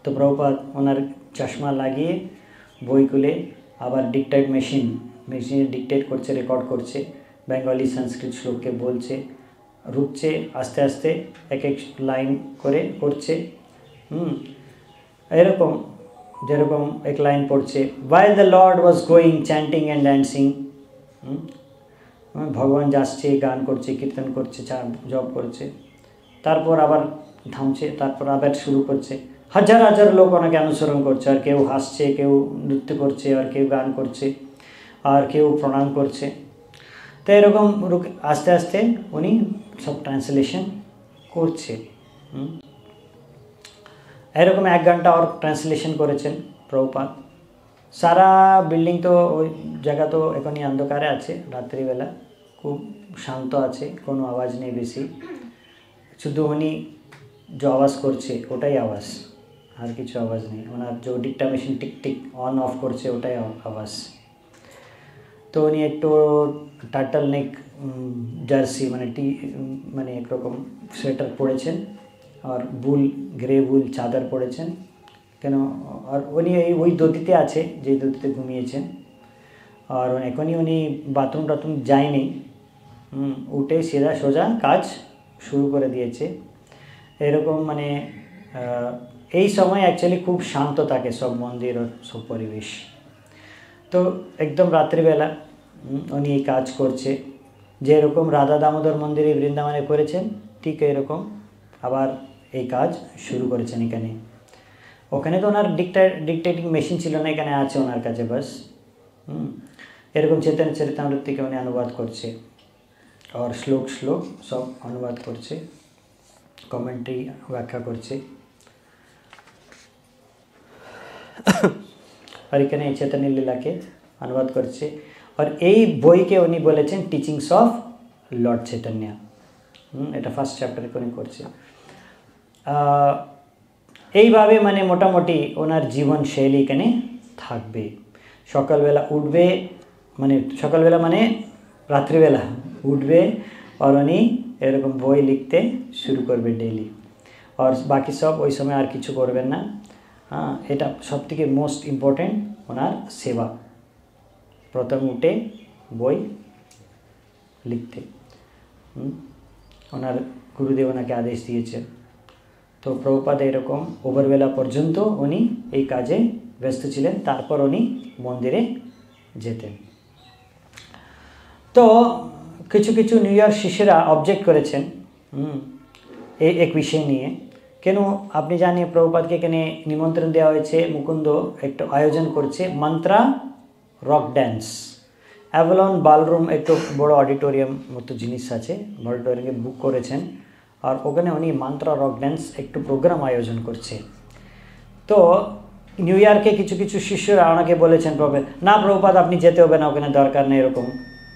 তো প্রভুপাদ ওনার চশমা লাগিয়ে বই খুলে আবার ডিকটেট মেশিনে ডিকটেট করছে, রেকর্ড করছে, বেঙ্গলি সংস্কৃত শ্লোককে বলছে, রুখছে, আস্তে আস্তে এক এক লাইন করে করছে। এরকম যেরকম এক লাইন পড়ছে, while the Lord was going chanting and dancing, ভগবান যাচ্ছে, গান করছে, কীর্তন করছে, জপ করছে, তারপর আবার থামছে, তারপর আবার শুরু করছে। হাজার হাজার লোক ওনাকে অনুসরণ করছে, আর কেউ হাসছে, কেউ নৃত্য করছে, আর কেউ গান করছে, আর কেউ প্রণাম করছে। তো এরকম আস্তে আস্তে উনি সব ট্রান্সলেশন করছে। এরকম 1 ঘন্টা আর ট্রান্সলেশন করেছেন প্রভুপাদ। সারা বিল্ডিং তো ওই জায়গা তো এখনই অন্ধকারে আছে, রাত্রিবেলা খুব শান্ত আছে, কোনো আওয়াজ নেই বেশি, শুধু উনি যে আওয়াজ করছে ওটাই আওয়াজ, আর কিছু আওয়াজ নেই। ওনার যে ডিকটা machine tick tick on off করছে ওটাই আওয়াজ। তো উনি একটু টার্টল নেক জার্সি মানে একরকম সোয়েটার পরেছেন, আর গ্রে বুল চাদর পরেছেন কেন, আর উনি ওই দধিতে আছে যে দধিতে ঘুমিয়েছেন। আর এখনই উনি বাথরুম যায়নি, উঠে সিধা সোজা কাজ শুরু করে দিয়েছে। এরকম মানে এই সময় অ্যাকচুয়ালি খুব শান্ত থাকে সব মন্দির আর সব পরিবেশ। তো একদম রাত্রিবেলা উনি এই কাজ করছে, যেরকম রাধা দামোদর মন্দিরে বৃন্দাবনে করেছেন ঠিক এরকম আবার এই কাজ শুরু করেছেন এখানে। ওখানে তো ওনার ডিকটেটিং মেশিন ছিল না, এখানে আছে ওনার কাছে বাস। এরকম চেতনা চরিতামৃত থেকে উনি অনুবাদ করছে, আর শ্লোক সব অনুবাদ করছে, কমেন্ট্রি ব্যাখ্যা করছে। আর এখানে এই চৈতন্য লীলাকে অনুবাদ করছে। আর এই বইকে উনি বলেছেন টিচিংস অফ লর্ড চৈতন্য। এটা ফার্স্ট চ্যাপ্টারে উনি করছে। এইভাবে মানে মোটামুটি ওনার জীবনশৈলী এখানে থাকবে। সকালবেলা উঠবে, মানে সকালবেলা মানে রাত্রিবেলা উঠবে আর উনি এরকম বই লিখতে শুরু করবে ডেইলি, আর বাকি সব ওই সময় আর কিছু করবেন না। হ্যাঁ, এটা সবথেকে মোস্ট ইম্পর্টেন্ট ওনার সেবা, প্রথম উঠে বই লিখতে। ওনার গুরুদেব ওনাকে আদেশ দিয়েছেন। তো প্রভুপাদ এরকম ওভারবেলা পর্যন্ত উনি এই কাজে ব্যস্ত ছিলেন, তারপর উনি মন্দিরে যেতেন। তো কিছু কিছু নিউ ইয়র্ক শিষ্যরা অবজেক্ট করেছেন এই এক বিষয় নিয়ে, কেন আপনি জানেন প্রভুপাদকে এখানে নিমন্ত্রণ দেওয়া হয়েছে, মুকুন্দ একটা আয়োজন করছে মন্ত্রা রক ড্যান্স। অ্যাভেলন বালরুম একটু বড় অডিটোরিয়াম মতো জিনিস আছে, অডিটোরিয়ামে বুক করেছেন, আর ওখানে উনি মন্ত্রা রক ড্যান্স একটু প্রোগ্রাম আয়োজন করছে। তো নিউ ইয়র্কে কিছু কিছু শিষ্যরা ওনাকে বলেছেন না প্রভুপাদ আপনি যেতে হবে না, ওখানে দরকার নেই, এরকম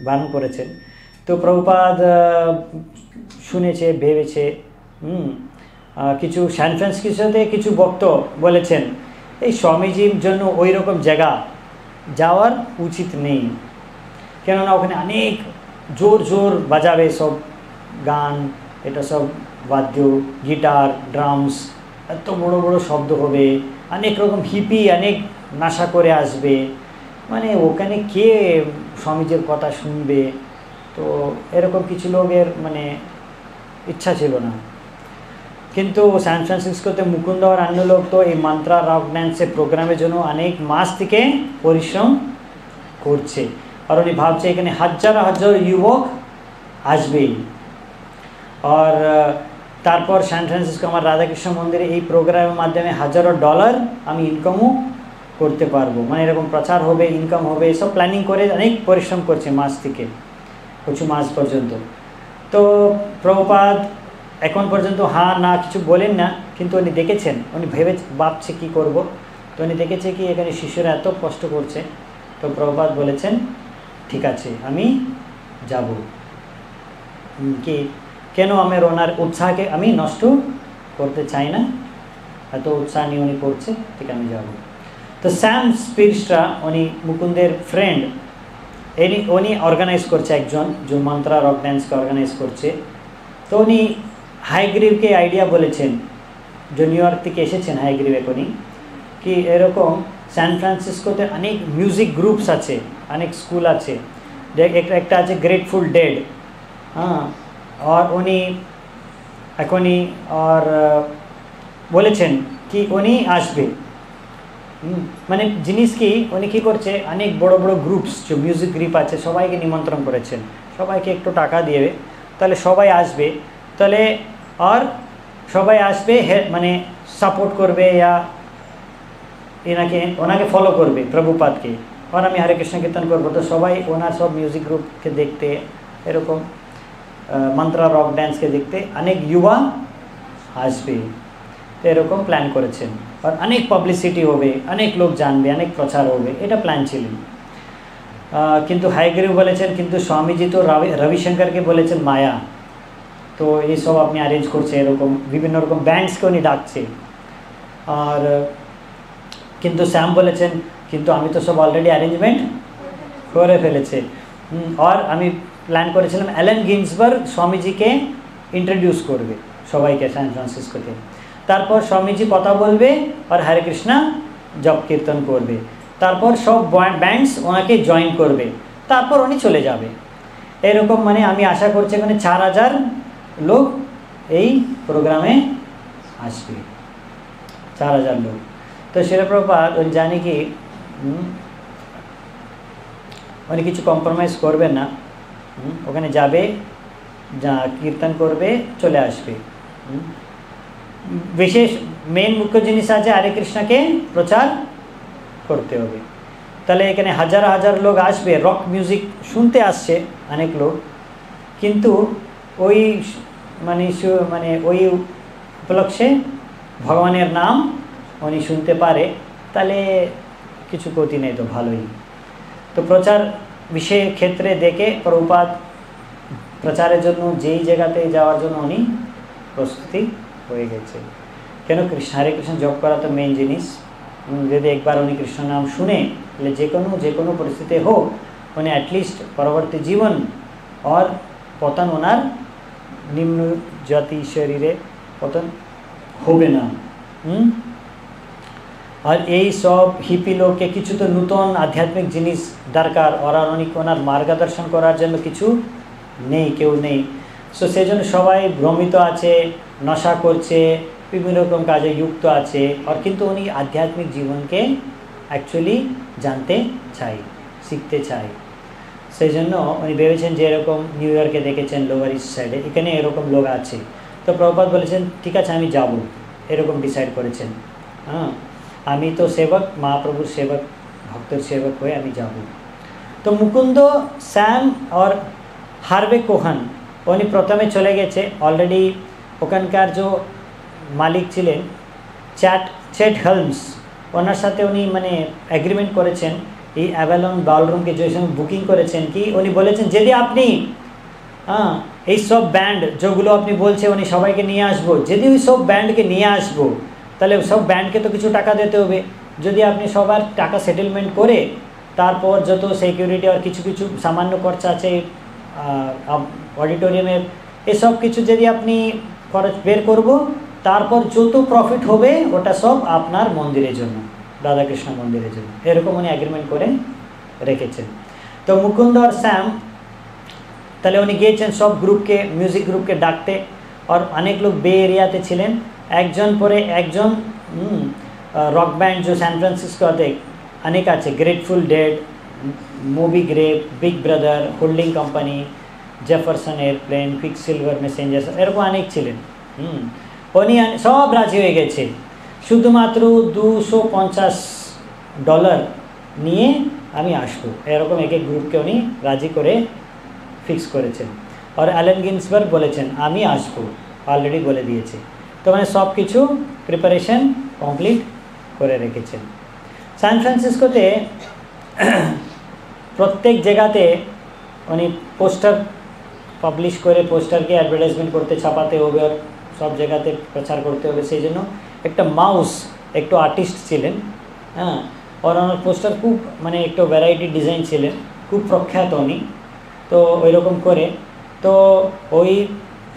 বারণ করেছেন। তো প্রভুপাদ শুনেছে, ভেবেছে। কিছু স্যান ফ্রান্সিসকোতে কিছু বক্ত বলেছেন এই স্বামীজির জন্য ওই রকম জায়গা যাওয়ার উচিত নেই, কেননা ওখানে অনেক জোর জোর বাজাবে সব গান, এটা সব বাদ্য, গিটার, ড্রামস, এত বড় বড় শব্দ হবে, অনেক রকম হিপি অনেক নেশা করে আসবে, মানে ওখানে কে স্বামীজির কথা শুনবে। তো এরকম কিছু লোকের মানে ইচ্ছা ছিল না। কিন্তু স্যান ফ্রান্সিসকোতে মুকুন্দ আর অন্য লোক তো এই মন্ত্রা রক ড্যান্সের প্রোগ্রামের জন্য অনেক মাস থেকে পরিশ্রম করছে, আর উনি ভাবছে এখানে হাজার হাজার যুবক আসবেই। আর তারপর স্যান ফ্রান্সিসকো আমার রাধাকৃষ্ণ মন্দিরে এই প্রোগ্রামের মাধ্যমে হাজারো ডলার আমি ইনকামও করতে পারবো, মানে এরকম প্রচার হবে, ইনকাম হবে, সব প্ল্যানিং করে অনেক পরিশ্রম করছে মাস থেকে কিছু মাস পর্যন্ত। তো প্রভুপাদ এখন পর্যন্ত হ্যাঁ না কিছু বলেন না, কিন্তু উনি দেখেছেন, উনি ভাবছে কি করব। তো উনি দেখেছে কি এখানে শিষ্যরা এত কষ্ট করছে, তো প্রভুপাদ বলেছেন ঠিক আছে আমি যাব, কি কেন আমার ওনার উৎসাহকে আমি নষ্ট করতে চাই না, এত উৎসাহ নিয়ে উনি করছে, ঠিক আমি যাব। তো স্যাম স্পিরিটসরা উনি মুকুন্দের ফ্রেন্ড, উনি অর্গানাইজ করছে একজন যে মন্ত্রা রক ড্যান্সকে অর্গানাইজ করছে। তো উনি হাইগ্রিভকে আইডিয়া বলেছেন, যে নিউ ইয়র্ক থেকে এসেছেন হাইগ্রিভ এখনই, কি এরকম স্যান ফ্রান্সিসকোতে অনেক মিউজিক গ্রুপস আছে, অনেক স্কুল আছে, একটা আছে গ্রেটফুল ডেড। হ্যাঁ, আর উনি এখনই আর বলেছেন কি উনি আসবে, মানে জিনিস কি উনি কী করছে অনেক বড় বড় গ্রুপস যে মিউজিক গ্রুপ আছে সবাইকে নিমন্ত্রণ করেছেন, সবাইকে একটু টাকা দিয়ে, তাহলে সবাই আসবে, তাহলে আর সবাই আসবে মানে সাপোর্ট করবে ইয়া ওনাকে ফলো করবে প্রভুপাদকে, আর আমি হরে কৃষ্ণ কীর্তন করবো, তো সবাই ওনার সব মিউজিক গ্রুপকে দেখতে, এরকম মন্ত্রা রক ড্যান্সকে দেখতে অনেক যুবা আসবে, তো এরকম প্ল্যান করেছেন। আর অনেক পাবলিসিটি হবে, অনেক লোক জানবে, অনেক প্রচার হবে, এটা প্ল্যান ছিল। কিন্তু হাইগ্রিভ বলেছেন কিন্তু স্বামীজি তো রবিশঙ্করকে বলেছেন মায়া, তো এইসব আপনি অ্যারেঞ্জ করছে, এরকম বিভিন্ন রকম ব্যান্ডসকে উনি ডাকছে। আর কিন্তু স্যাম বলেছেন কিন্তু আমি তো সব অলরেডি অ্যারেঞ্জমেন্ট করে ফেলেছে, আর আমি প্ল্যান করেছিলাম অ্যালেন গিন্সবার্গ স্বামীজিকে ইন্ট্রোডিউস করবে সবাইকে স্যান ফ্রান্সিসকোতে, তারপর স্বামীজি কথা বলবে আর হরে কৃষ্ণা জপ কীর্তন করবে, তারপর সব ব্যান্ডস ওনাকে জয়েন করবে, তারপর উনি চলে যাবে। এরকম মানে আমি আশা করছি এখানে 4000 লোক এই প্রোগ্রামে আসবে, 4000 লোক। তো শিলা প্রভুপাদ উনি জানি কি উনি কিছু কম্প্রোমাইজ করবেন না, ওখানে যাবে, যা কীর্তন করবে, চলে আসবে। বিশেষ মেন মুখ্য জিনিস আছে হরে কৃষ্ণকে প্রচার করতে হবে, তাহলে এখানে হাজার হাজার লোক আসবে, রক মিউজিক শুনতে আসছে অনেক লোক, কিন্তু ওই মানে ওই উপলক্ষে ভগবানের নাম উনি শুনতে পারে, তাহলে কিছু ক্ষতি নেই, তো ভালোই। তো প্রচার বিষয় ক্ষেত্রে দেখে প্রভুপাদ প্রচারের জন্য যেই জায়গাতে যাওয়ার জন্য উনি প্রস্তুতি হয়ে গেছে, কেন হরে কৃষ্ণ জপ করা তো মেন জিনিস। যদি একবার উনি কৃষ্ণ নাম শুনে, তাহলে যে কোনো পরিস্থিতি হোক উনি অ্যাটলিস্ট পরবর্তী জীবন আর পতন ওনার নিম্ন জাতি শরীরে পতন হবে না। আর এই সব হিপি লোককে কিছু তো নূতন আধ্যাত্মিক জিনিস দরকার, ওরা অনেক ওনার মার্গদর্শন করার জন্য কিছু নেই, কেউ নেই। সো সেই জন্য সবাই ভ্রমিত আছে, নশা করছে, বিভিন্ন রকম কাজে যুক্ত আছে। আর কিন্তু উনি আধ্যাত্মিক জীবনকে অ্যাকচুয়ালি জানতে চাই, শিখতে চাই। সেই জন্য উনি ভেবেছেন যে এরকম নিউ ইয়র্কে দেখেছেন লোয়ার ইস্ট সাইডে, এখানে এরকম লোক আছে। তো প্রভুপাদ বলেছেন ঠিক আছে আমি যাব, এরকম ডিসাইড করেছেন। হ্যাঁ, আমি তো সেবক, মহাপ্রভুর সেবক, ভক্তের সেবক হয়ে আমি যাব। তো মুকুন্দ, স্যাম আর হার্ভে কোহান উনি প্রথমে চলে গেছে। অলরেডি ওখানকার যে মালিক ছিলেন চ্যাট হেলমস, ওনার সাথে উনি মানে এগ্রিমেন্ট করেছেন এই অ্যাভালন বলরুমকে যে সময় বুকিং করেছেন, কি উনি বলেছেন যদি আপনি এই সব ব্যান্ড যেগুলো আপনি বলছে উনি সবাইকে নিয়ে আসবো, যদি ওই সব ব্যান্ডকে নিয়ে আসবো তাহলে সব ব্যান্ডকে তো কিছু টাকা দিতে হবে। যদি আপনি সবার টাকা সেটেলমেন্ট করে তারপর যত সিকিউরিটি আর কিছু কিছু সামান্য খরচা আছে অডিটোরিয়ামের, এসব কিছু যদি আপনি খরচ বের করব, তারপর যত প্রফিট হবে ওটা সব আপনার মন্দিরের জন্য, রাধাকৃষ্ণ মন্দিরের জন্য, এরকম উনি এগ্রিমেন্ট করে রেখেছেন। তো মুকুন্দ আর শ্যাম তাহলে উনি গিয়েছেন সব গ্রুপকে, মিউজিক গ্রুপকে ডাকতে। আর অনেক লোক বে এরিয়াতে ছিলেন, একজন পরে একজন রক ব্যান্ড যে স্যান ফ্রান্সিসকোতে অনেক আছে, grateful dead, movie grape, big brother, holding company, Jefferson airplane, quick silver Messenger, এরকম অনেক ছিলেন। উনি সব রাজি হয়ে গেছে, শুধুমাত্র $250 নিয়ে আমি আসবো, এরকম এক এক গ্রুপকে উনি রাজি করে ফিক্স করেছেন। আর অ্যালেন গিন্সবার্গ বলেছেন আমি আসবো, অলরেডি বলে দিয়েছে। তো মানে সব কিছু প্রিপারেশন কমপ্লিট করে রেখেছেন। সান ফ্রান্সিসকোতে প্রত্যেক জায়গাতে উনি পোস্টার পাবলিশ করে, পোস্টারকে অ্যাডভার্টাইজমেন্ট করতে, ছাপাতে হবে আর সব জায়গাতে প্রচার করতে হবে। সেই জন্য একটা মাউস একটু আর্টিস্ট ছিলেন, হ্যাঁ, আর ওনার পোস্টার খুব মানে একটু ভ্যারাইটি ডিজাইন ছিলেন, খুব প্রখ্যাত উনি। তো ওই রকম করে তো ওই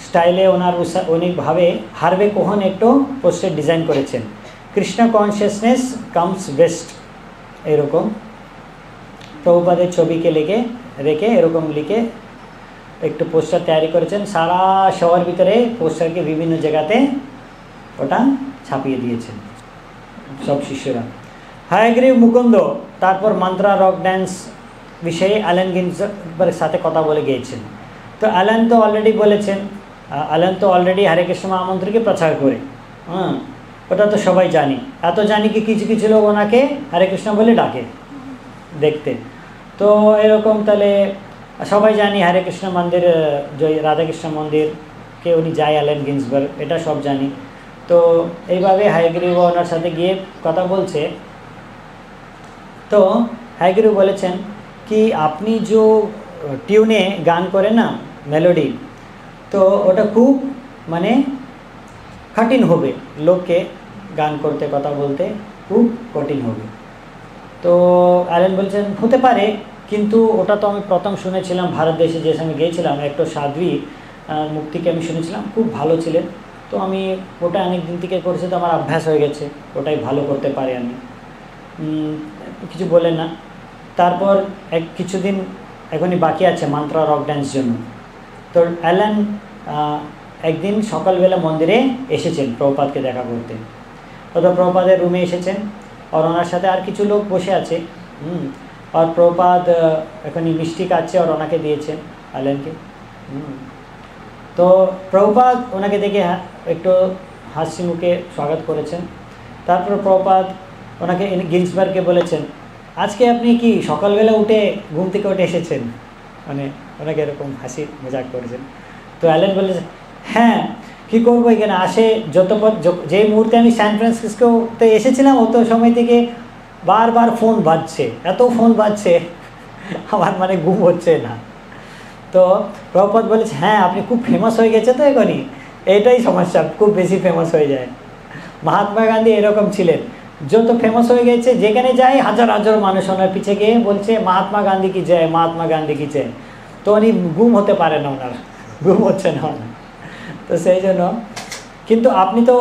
স্টাইলে ওনার অনেকভাবে হার্ভে কোহান একটু পোস্টার ডিজাইন করেছেন, কৃষ্ণ কনসিয়াসনেস কামস বেস্ট, এরকম প্রভুপাদের ছবিকে রেখে এরকম লিখে একটু পোস্টার তৈরি করেছেন। সারা শহরের ভিতরে পোস্টারকে বিভিন্ন জায়গাতে ওটা ছাপিয়ে দিয়েছেন সব শিষ্যরা। হায়গ্রীব মুকুন্দ তারপর মন্ত্রা রক ড্যান্স বিষয়ে অ্যালেন গিন্সবার্গের সাথে কথা বলে গিয়েছেন। তো অ্যালেন তো অলরেডি বলেছেন, অ্যালেন তো অলরেডি হরে কৃষ্ণ মহামন্ত্রকে প্রচার করে, হ্যাঁ, ওটা তো সবাই জানি। এত জানি কি কিছু কিছু লোক ওনাকে হরে কৃষ্ণ বলে ডাকে দেখতে। তো এরকম তাহলে সবাই জানি হরে কৃষ্ণ মন্দির, রাধাকৃষ্ণ মন্দিরকে উনি যায় অ্যালেন গিন্সবার্গ, এটা সব জানি। তো এইভাবে হায়গ্রীব ওনার সাথে গিয়ে কথা বলছে। তো হায়গ্রীব বলেছেন কি আপনি যে টিউনে গান করেন না, মেলোডি, তো ওটা খুব মানে কঠিন হবে, লোককে গান করতে কথা বলতে খুব কঠিন হবে। তো অ্যালেন বলছেন হতে পারে, কিন্তু ওটা তো আমি প্রথম শুনেছিলাম ভারত দেশে যে সময় গিয়েছিলাম, একটা সাধ্বী মুক্তিকে আমি শুনেছিলাম, খুব ভালো ছিলেন। তো আমি ওটা অনেক দিন থেকে করেছি, তো আমার অভ্যাস হয়ে গেছে, ওটাই ভালো করতে পারি আমি, কিছু বলে না। তারপর কিছুদিন এখনই বাকি আছে মন্ত্রা রক ড্যান্স জন্য। তো অ্যালেন একদিন সকালবেলা মন্দিরে এসেছেন প্রভুপাদকে দেখা করতে। তো প্রভুপাদের রুমে এসেছেন, আর ওনার সাথে আর কিছু লোক বসে আছে। আর প্রভুপাদ এখনই মিষ্টি খাচ্ছে আর ওনাকে দিয়েছেন অ্যালেনকে। তো প্রভুপাদ ওনাকে দেখে একটু হাসি মুখে স্বাগত করেছেন। তারপর প্রভুপাদ ওনাকে গিন্সবার্গকে বলেছেন আজকে আপনি কি সকালবেলা উঠে ঘুম থেকে উঠে এসেছেন, মানে ওনাকে এরকম হাসি মজাক করেছেন। তো অ্যালেন বলেছেন হ্যাঁ কী করবো, এখানে আসে যে মুহূর্তে আমি স্যান ফ্রান্সিসকোতে এসেছিলাম অত সময় থেকে বারবার ফোন বাজছে, এত ফোন বাজছে আমার মানে ঘুম হচ্ছে না। তো প্রভুপাদ বলেছে হ্যাঁ আপনি খুব ফেমাস হয়ে গেছে তো এখনই, এটাই সমস্যা, খুব বেশি ফেমাস হয়ে যায়। মহাত্মা গান্ধী এরকম ছিলেন, যত ফেমাস হয়ে গেছে, যেখানে যায় হাজার হাজার মানুষ ওনার পিছে গিয়ে বলছে মহাত্মা গান্ধী কি জয়, মহাত্মা গান্ধী কি জয়। তো উনি গুম হতে পারে না, ওনার গুম হচ্ছে না ওনার। তো সেই জন্য কিন্তু আপনি তো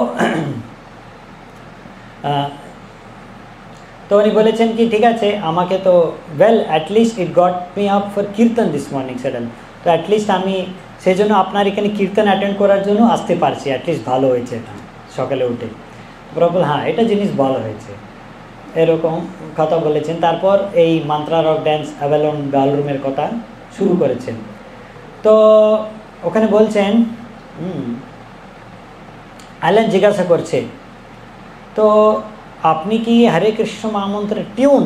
তো উনি বলেছেন কি ঠিক আছে আমাকে তো well at least it got me up for kirtan this morning সেডেল। তো অ্যাটলিস্ট আমি সেই জন্য আপনার এখানে কীর্তন অ্যাটেন্ড করার জন্য আসতে পারছি, অ্যাটলিস্ট ভালো হয়েছে এটা সকালে উঠে। বরাবর হ্যাঁ এটা জিনিস ভালো হয়েছে, এরকম কথা বলেছেন। তারপর এই মান্ত্রা রক ড্যান্স অ্যাভেলন বালরুমের কথা শুরু করেছেন। তো ওখানে বলছেন অ্যালেন জিজ্ঞাসা করছে তো আপনি কি হরে কৃষ্ণ মহামন্ত্রের টিউন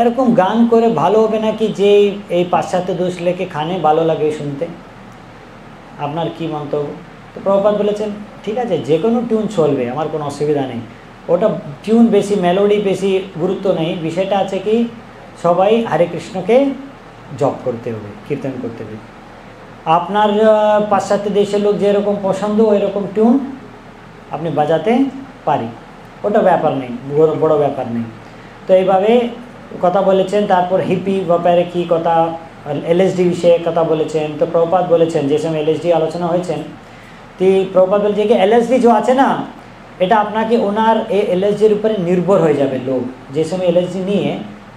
এরকম গান করে ভালো হবে নাকি যে এই পাশ্চাত্য দোষ লেখে খানে ভালো লাগে শুনতে, আপনার কি মন্তব্য? তো প্রভুপাদ বলেছেন ঠিক আছে যে কোনো টিউন চলবে, আমার কোনো অসুবিধা নেই, ওটা টিউন বেশি মেলোডি বেশি গুরুত্ব নেই, বিষয়টা আছে কি সবাই হরে কৃষ্ণকে জপ করতে হবে, কীর্তন করতে হবে। আপনার পাশ্চাত্য দেশের লোক যেরকম পছন্দ ওইরকম টিউন আপনি বাজাতে পারি, ওটা ব্যাপার নেই, বড় ব্যাপার নেই। তো এইভাবে কথা বলেছেন। তারপর হিপি ব্যাপারে কি কথা, এলএসডি বিষয়ে কথা বলেছেন। তো প্রভুপাদ বলেছেন যে সময় এলএসডি আলোচনা হয়েছেন, তো প্রভুপাদ বলছে কি এলএসডি যে আছে না এটা আপনাকে ওনার এই এলএসডির উপরে নির্ভর হয়ে যাবে লোক, যে সময় এলএসডি নিয়ে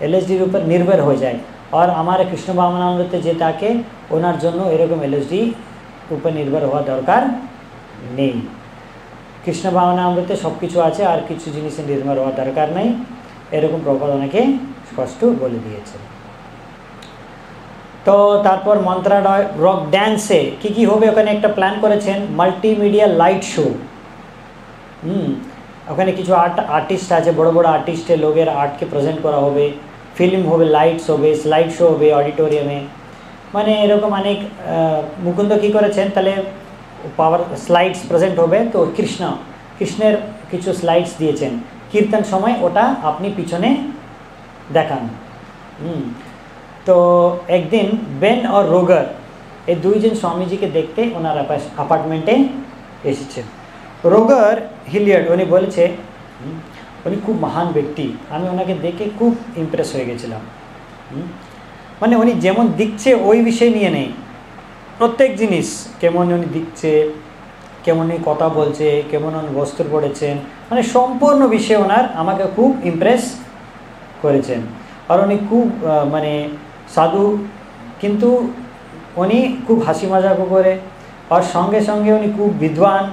এলএসডির উপর নির্ভর হয়ে যায়। আর আমার কৃষ্ণ ভাবনামৃতে যে তাকে ওনার জন্য এরকম এলএসডি উপর নির্ভর হওয়া দরকার নেই। কৃষ্ণ ভাবনামৃতে সব কিছু আছে, আর কিছু জিনিসে নির্ভর হওয়া দরকার নেই, এরকম প্রভুপাদ অনেকে স্পষ্ট বলে দিয়েছে। তো তারপর মন্ত্রা রক ড্যান্সে কি কি হবে ওখানে একটা প্ল্যান করেছেন, মাল্টিমিডিয়া লাইট শো। ওখানে কিছু আর্টিস্ট আছে, বড় বড় আর্টিস্টের লোকের আর্টকে প্রেজেন্ট করা হবে, ফিল্ম হবে, লাইটস হবে, স্লাইড শো হবে অডিটোরিয়ামে, মানে এরকম অনেক। মুকুন্দ কী করেছেন তাহলে পাওয়ার স্লাইডস প্রেজেন্ট হবে, তো কৃষ্ণের কিছু স্লাইডস দিয়েছেন কীর্তন সময়, ওটা আপনি পিছনে দেখান। তো একদিন বেন আর রোগার এই দুইজন স্বামীজিকে দেখতে ওনার অ্যাপার্টমেন্টে এসেছে। রোগার হিলিয়ার্ড উনি বলেছে উনি খুব মহান ব্যক্তি, আমি ওনাকে দেখে খুব ইমপ্রেস হয়ে গেছিলাম। মানে উনি যেমন দিচ্ছে ওই বিষয় নিয়ে নেই, প্রত্যেক জিনিস কেমন উনি দিচ্ছে, কেমন উনি কথা বলছে, কেমন উনি বস্ত্র পড়েছেন, মানে সম্পূর্ণ বিষয়ে ওনার আমাকে খুব ইমপ্রেস করেছেন। আর উনি খুব মানে সাধু, কিন্তু উনি খুব হাসি মজাকও করে, আর সঙ্গে সঙ্গে উনি খুব বিদ্বান,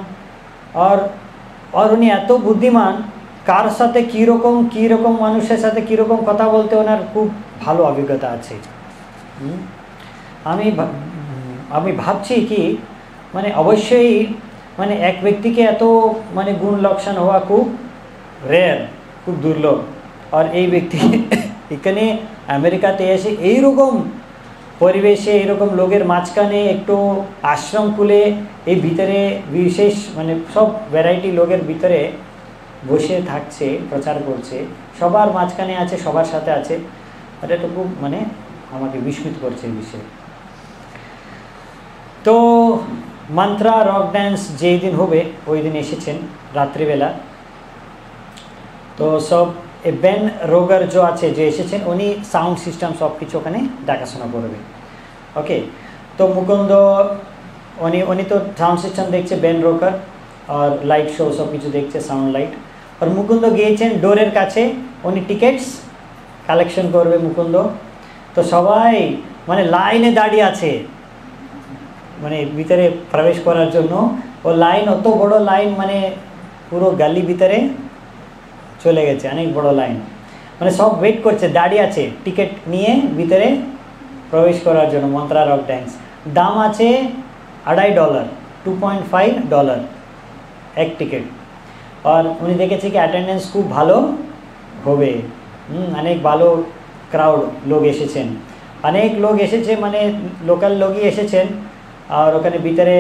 আর উনি এত বুদ্ধিমান, কার সাথে কীরকম মানুষের সাথে কীরকম কথা বলতে ওনার খুব ভালো অভিজ্ঞতা আছে। আমি ভাবছি কি মানে অবশ্যই মানে এক ব্যক্তিকে এত মানে গুণ লক্ষণ হওয়া খুব রেয়ার, খুব দুর্লভ। আর এই ব্যক্তি এখানে আমেরিকাতে এসে এইরকম পরিবেশে এইরকম লোকের মাঝখানে একটু আশ্রম খুলে এই ভিতরে বিশেষ মানে সব ভ্যারাইটি লোকের ভিতরে বসে থাকছে, প্রচার করছে, সবার মাঝখানে আছে, সবার সাথে আছে, এটা তো খুব মানে আমাকে বিস্মিত করছে এই বিষয়ে। তো মন্ত্রা রক ড্যান্স যেই দিন হবে ওই দিন এসেছেন রাত্রিবেলা। তো সব বেন রোগার যে আছে যে এসেছেন উনি সাউন্ড সিস্টেম সব কিছু ওখানে দেখাশোনা করবে। ওকে, তো মুকুন্দ উনি তো সাউন্ড সিস্টেম দেখছে, বেন রোগার, আর লাইট শো সব কিছু দেখছে, সাউন্ড লাইট। আর মুকুন্দ গিয়েছেন ডোরের কাছে, উনি টিকিটস কালেকশন করবে মুকুন্দ। তো সবাই মানে লাইনে দাঁড়িয়ে আছে মানে ভিতরে প্রবেশ করার জন্য। ও লাইন অত বড় লাইন, মানে পুরো গলি ভিতরে চলে গেছে, অনেক বড় লাইন, মানে সব ওয়েট করছে, দাঁড়িয়ে আছে টিকিট নিয়ে ভিতরে প্রবেশ করার জন্য। মন্ত্রা রক ড্যান্স দাম আছে $2.5, $2.5 এক টিকিট। আর উনি দেখেছে কি অ্যাটেন্ডেন্স খুব ভালো হবে, অনেক ভালো ক্রাউড, লোক এসেছেন, অনেক লোক এসেছে, মানে লোকাল লোকই এসেছেন। আর ওখানে ভিতরে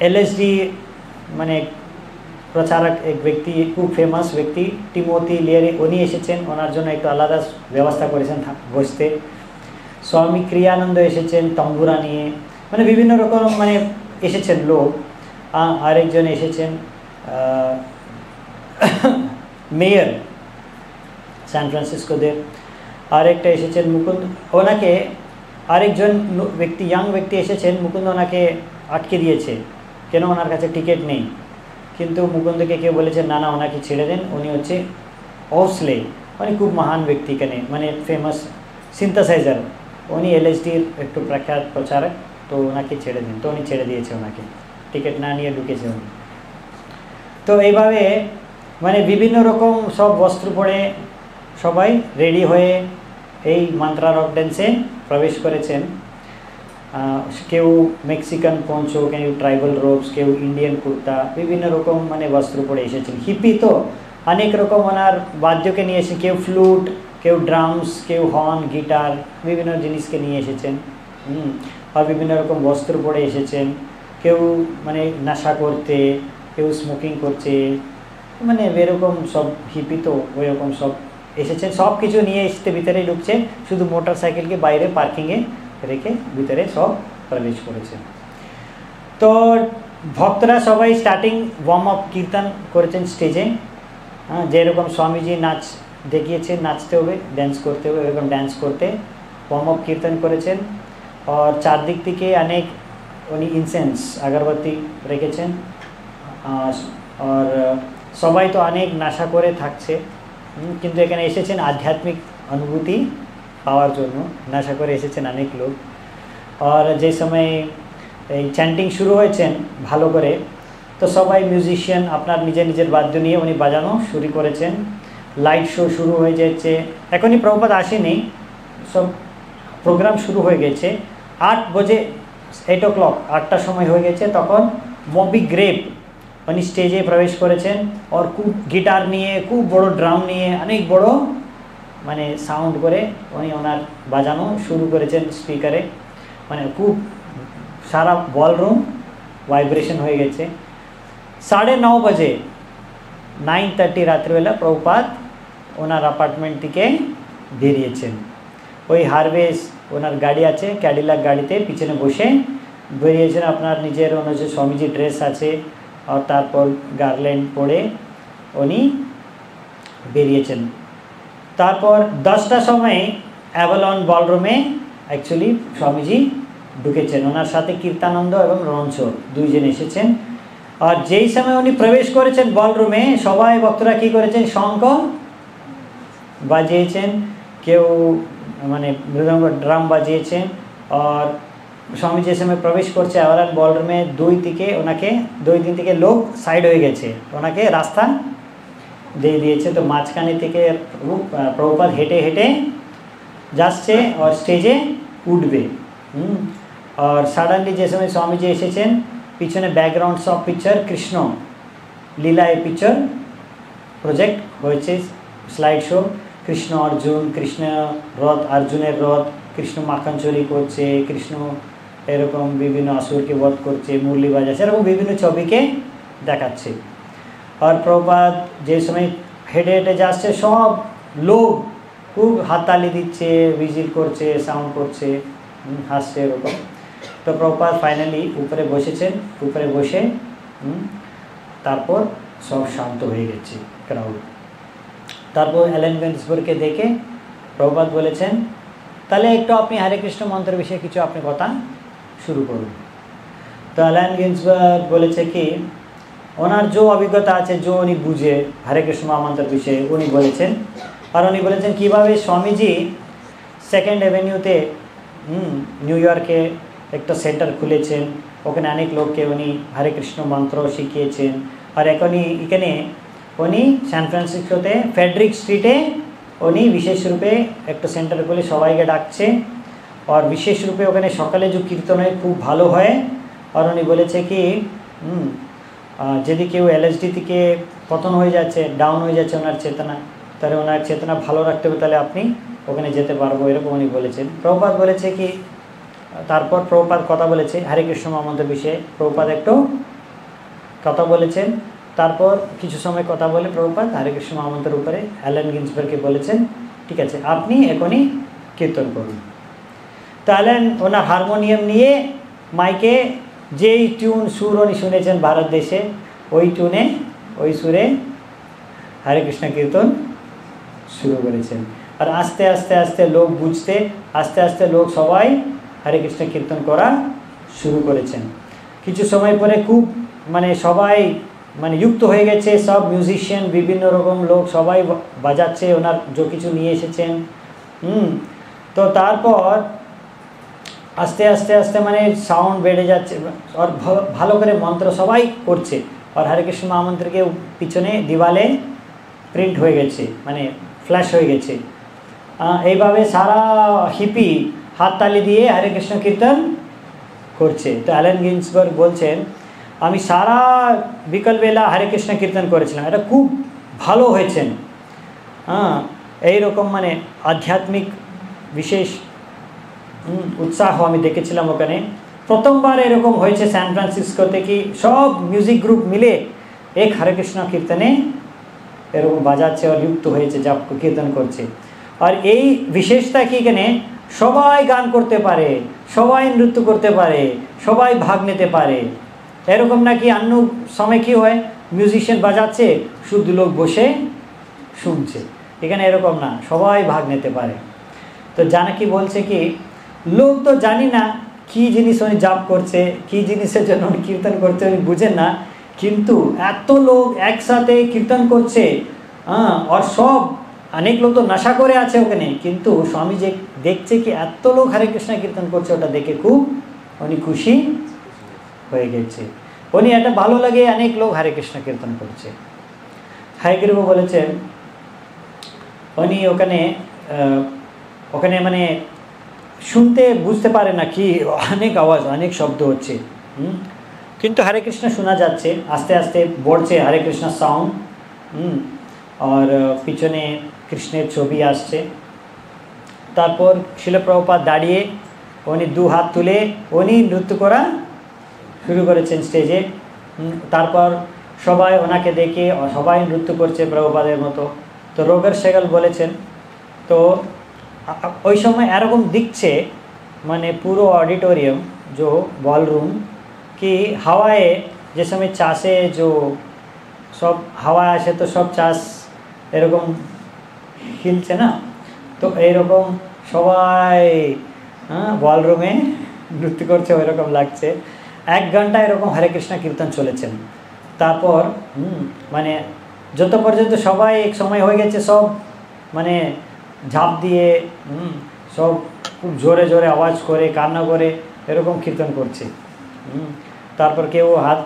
এলএসডি মানে প্রচারক এক ব্যক্তি, খুব ফেমাস ব্যক্তি টিমোথি লিয়ারি, উনি এসেছেন, ওনার জন্য একটু আলাদা ব্যবস্থা করেছেন বসতে। স্বামী ক্রিয়ানন্দ এসেছেন তম্বুরা নিয়ে, মানে বিভিন্ন রকম মানে এসেছেন লোক। আরেকজন এসেছেন মেয়র স্যান ফ্রান্সিসকোতে। আরেকটা এসেছেন মুকুন্দ, ওনাকে আরেকজন ব্যক্তি, ইয়াং ব্যক্তি এসেছেন, মুকুন্দ ওনাকে আটকে দিয়েছে, কেন ওনার কাছে টিকিট নেই। কিন্তু মুকুন্দকে কেউ বলেছে না না, ওনাকে ছেড়ে দেন, উনি হচ্ছে ওসলে, উনি খুব মহান ব্যক্তি এখানে, মানে ফেমাস সিনথেসাইজার, উনি এলএসডির একটু প্রখ্যাত প্রচারক, তো ওনাকে ছেড়ে দিন। তো উনি ছেড়ে দিয়েছে ওনাকে, টিকিট না নিয়ে ঢুকেছে উনি। তো এইভাবে মানে বিভিন্ন রকম সব বস্ত্র পরে সবাই রেডি হয়ে এই মান্ত্রা রক ড্যান্সে প্রবেশ করেছেন। কেউ মেক্সিকান পঞ্চো, কেউ ট্রাইবাল রোবস, কেউ ইন্ডিয়ান কুর্তা, বিভিন্ন রকম মানে বস্ত্র পরে এসেছেন। হিপি তো অনেক রকম ওনার বাদ্যকে নিয়ে এসে, কেউ ফ্লুট, কেউ ড্রামস, কেউ হর্ন, গিটার, বিভিন্ন জিনিসকে নিয়ে এসেছেন। আর বিভিন্ন রকম বস্ত্র পরে এসেছেন। কেউ মানে নেশা করতে, কেউ স্মোকিং করছে, মানে এরকম সব হিপি তো ওইরকম সব এসেছেন। সব কিছু নিয়ে এসতে ভিতরে ঢুকছে, শুধু মোটর সাইকেলকে বাইরে পার্কিংয়ে রেখে ভিতরে সব প্রবেশ করেছে। তো ভক্তরা সবাই স্টার্টিং ওয়ার্ম আপ কীর্তন করেছেন স্টেজে। হ্যাঁ, যেরকম স্বামীজি নাচ দেখিয়েছে, নাচতে হবে, ড্যান্স করতে হবে, এরকম ড্যান্স করতে ওয়ার্ম আপ কীর্তন করেছেন। আর চারদিক থেকে অনেক উনি ইনসেন্স আগরবাতি রেখেছেন। আর সবাই তো অনেক নেশা করে থাকছে, কিন্তু এখানে এসেছেন আধ্যাত্মিক অনুভূতি পাওয়ার জন্য, নেশা করে এসেছেন অনেক লোক। আর যে সময় এই চ্যান্টিং শুরু হয়েছেন ভালো করে, তো সবাই মিউজিশিয়ান আপনার নিজের নিজের বাদ্য নিয়ে উনি বাজানো শুরু করেছেন। লাইট শো শুরু হয়ে যাচ্ছে। এখনই প্রভুপাদ আসেনি, সব প্রোগ্রাম শুরু হয়ে গেছে। 8 বাজে, 8 o'clock, 8টার সময় হয়ে গেছে, তখন ববি গ্রেপ উনি স্টেজে প্রবেশ করেছেন। আর খুব গিটার নিয়ে, খুব বড় ড্রাম নিয়ে, অনেক বড় মানে সাউন্ড করে উনি ওনার বাজানো শুরু করেছেন স্পিকারে, মানে খুব সারা বলরুম ভাইব্রেশন হয়ে গেছে। 9:30 বাজে, 9:30 রাত্রিবেলা প্রভুপাদ ওনার অ্যাপার্টমেন্ট থেকে বেরিয়েছেন। ওই হারভেস ওনার গাড়ি আছে, ক্যাডিলাক গাড়িতে পিছনে বসে বেরিয়েছেন। আপনার নিজের অনুযায়ী স্বামীজি ড্রেস আছে, আর তারপর গার্ল্যান্ড পরে উনি বেরিয়েছেন। তারপর 10টার সময় অ্যাভালন বলরুমে অ্যাকচুয়ালি স্বামীজি ঢুকেছেন, ওনার সাথে কীর্তানন্দ এবং রঞ্চর দুইজন এসেছেন। আর যেই সময় উনি প্রবেশ করেছেন বলরুমে, সবাই ভক্তরা কী করেছেন, শঙ্খ বাজিয়েছেন, কেউ মানে মৃদঙ্গ ড্রাম বাজিয়েছেন। আর স্বামী যে সময় প্রবেশ করছে অ্যাভালন বলরুমে, দুই তিন থেকে লোক সাইড হয়ে গেছে, ওনাকে রাস্তা দিয়ে দিয়েছে। তো মাঝখানে থেকে প্রভুপাদ হেঁটে হেঁটে যাচ্ছে আর স্টেজে উঠবে। আর সাডেনলি যে সময় স্বামীজি এসেছেন, পিছনে ব্যাকগ্রাউন্ড সব পিকচার কৃষ্ণ লীলা, এই পিকচার প্রজেক্ট হয়েছে, স্লাইড শো, কৃষ্ণ অর্জুন, কৃষ্ণ রথ, অর্জুনের রথ, কৃষ্ণ মাখন চুরি করছে, কৃষ্ণ এরকম বিভিন্ন আসুরকে বধ করছে, মুরলি বাজাচ্ছে, এরকম বিভিন্ন ছবিকে দেখাচ্ছে। আর প্রভুপাদ যে সময় হেঁটে হেঁটে যাচ্ছে, সব লোক খুব হাততালি দিচ্ছে, ভিজিল করছে, সাউন্ড করছে, হাসছে এরকম। তো প্রভুপাদ ফাইনালি উপরে বসেছেন, উপরে বসে তারপর সব শান্ত হয়ে গেছে ক্রাউড। তারপর অ্যালেন গিন্সবার্গকে দেখে প্রভুপাদ বলেছেন, তাহলে একটু আপনি হরে কৃষ্ণ মন্ত্রের বিষয়ে কিছু আপনি কথা শুরু করুন। তো অ্যালেন গিন্সবার্গ বলেছে কি, ওনার যে অভিজ্ঞতা আছে, যে উনি বুঝে হরে কৃষ্ণ মহামন্ত্রের বিষয়ে উনি বলেছেন। আর উনি বলেছেন কীভাবে স্বামীজি 2nd অ্যাভিনিউতে নিউ ইয়র্কে একটা সেন্টার খুলেছেন, ওখানে অনেক লোককে উনি হরে কৃষ্ণ মন্ত্র শিখিয়েছেন। আর এখানে উনি সান ফ্রান্সিসকোতে ফেডরিক স্ট্রিটে উনি বিশেষ রূপে একটা সেন্টার খুলে সবাইকে ডাকছে। আর বিশেষ রূপে ওখানে সকালে যে কীর্তন হয় খুব ভালো হয়। আর উনি বলেছে কি, যদি কেউ এলএসডি থেকে পতন হয়ে যাচ্ছে, ডাউন হয়ে যাচ্ছে ওনার চেতনা, তাহলে ওনার চেতনা ভালো রাখতে হবে, তাহলে আপনি ওখানে যেতে পারবো, এরকম উনি বলেছেন। প্রভুপাদ বলেছে কি, তারপর প্রভুপাদ কথা বলেছে হরে কৃষ্ণ মহামন্ত্রের বিষয়ে, প্রভুপাদ একটু কথা বলেছেন। তারপর কিছু সময় কথা বলে প্রভুপাদ হরে কৃষ্ণ মহামন্ত্রের উপরে অ্যালেন গিন্সবার্গকে বলেছেন, ঠিক আছে আপনি এখনই কীর্তন করুন। তো অ্যালেন ওনার হারমোনিয়াম নিয়ে মাইকে যেই টিউন সুর উনি শুনেছেন ভারত দেশে, ওই টিউনে ওই সুরে হরে কৃষ্ণ কীর্তন শুরু করেছেন। আর আস্তে আস্তে আস্তে লোক বুঝতে, আস্তে আস্তে লোক সবাই হরে কৃষ্ণ কীর্তন করা শুরু করেছেন। কিছু সময় পরে খুব মানে সবাই মানে যুক্ত হয়ে গেছে, সব মিউজিশিয়ান বিভিন্ন রকম লোক সবাই বাজাচ্ছে, ওনার যা কিছু নিয়ে এসেছেন। তো তারপর আস্তে আস্তে আস্তে মানে সাউন্ড বেড়ে যাচ্ছে, আর ভালো করে মন্ত্র সবাই করছে। আর হরে কৃষ্ণ মহামন্ত্রকে পিছনে দিওয়ালে প্রিন্ট হয়ে গেছে, মানে ফ্ল্যাশ হয়ে গেছে। এইভাবে সারা হিপি হাততালি দিয়ে হরে কৃষ্ণ কীর্তন করছে। তো অ্যালেন গিন্সবার্গ বলছেন, আমি সারা বিকালবেলা হরে কৃষ্ণ কীর্তন করেছিলাম, এটা খুব ভালো হয়েছেন। এইরকম মানে আধ্যাত্মিক বিশেষ উৎসাহ আমি দেখেছিলাম ওখানে। প্রথমবার এরকম হয়েছে স্যান ফ্রান্সিসকোতে কি সব মিউজিক গ্রুপ মিলে এক হরে কৃষ্ণ কীর্তনে এরকম বাজাচ্ছে আর যুক্ত হয়েছে, যা কীর্তন করছে। আর এই বিশেষতা কি, এখানে সবাই গান করতে পারে, সবাই নৃত্য করতে পারে, সবাই ভাগ নিতে পারে। এরকম নাকি অন্য সময় কি হয়, মিউজিশিয়ান বাজাচ্ছে, শুধু লোক বসে শুনছে। এখানে এরকম না, সবাই ভাগ নিতে পারে। তো জানকী বলছে কি, লোক তো জানি না কি জিনিস উনি জাপ করছে, কি জিনিসের জন্য উনি কীর্তন করছে উনি বুঝেন না, কিন্তু এত লোক একসাথে কীর্তন করছে। আর সব অনেক লোক তো নেশা করে আছে ওখানে, কিন্তু স্বামী যে দেখছে কি এত লোক হরে কৃষ্ণ কীর্তন করছে, ওটা দেখে খুব উনি খুশি হয়ে গেছে। উনি এটা ভালো লাগে অনেক লোক হরে কৃষ্ণ কীর্তন করছে। হায়গ্রীব বলেছেন উনি ওখানে মানে শুনতে বুঝতে পারে না কি অনেক আওয়াজ, অনেক শব্দ হচ্ছে, কিন্তু হরে কৃষ্ণ শোনা যাচ্ছে, আস্তে আস্তে বড়ছে হরে কৃষ্ণ সাউন্ড। আর পিছনে কৃষ্ণের ছবি আসছে। তারপর শিল প্রভুপাদ দাঁড়িয়ে উনি দু হাত তুলে উনি নৃত্য করা শুরু করেছেন স্টেজে। তারপর সবাই ওনাকে দেখে সবাই নৃত্য করছে প্রভুপাদের মতো। তো রোগার সেগাল বলেছেন, তো ওই সময় এরকম দিখছে মানে পুরো অডিটোরিয়াম जो बॉलरूम कि হাওয়ায় যে সময় চাষে जो সব হাওয়া আসে তো সব চাষ এরকম হিলছে না, তো এইরকম সবাই বলরুমে নৃত্য করছে, ওইরকম লাগছে। 1 ঘন্টা এরকম হরে কৃষ্ণ কীর্তন চলেছেন। তারপর মানে যত পর্যন্ত সবাই এক সময় হয়ে গেছে, সব মানে ঝাঁপ দিয়ে সব খুব জোরে জোরে আওয়াজ করে কান্না করে এরকম কীর্তন করছে। তারপর কেউ হাত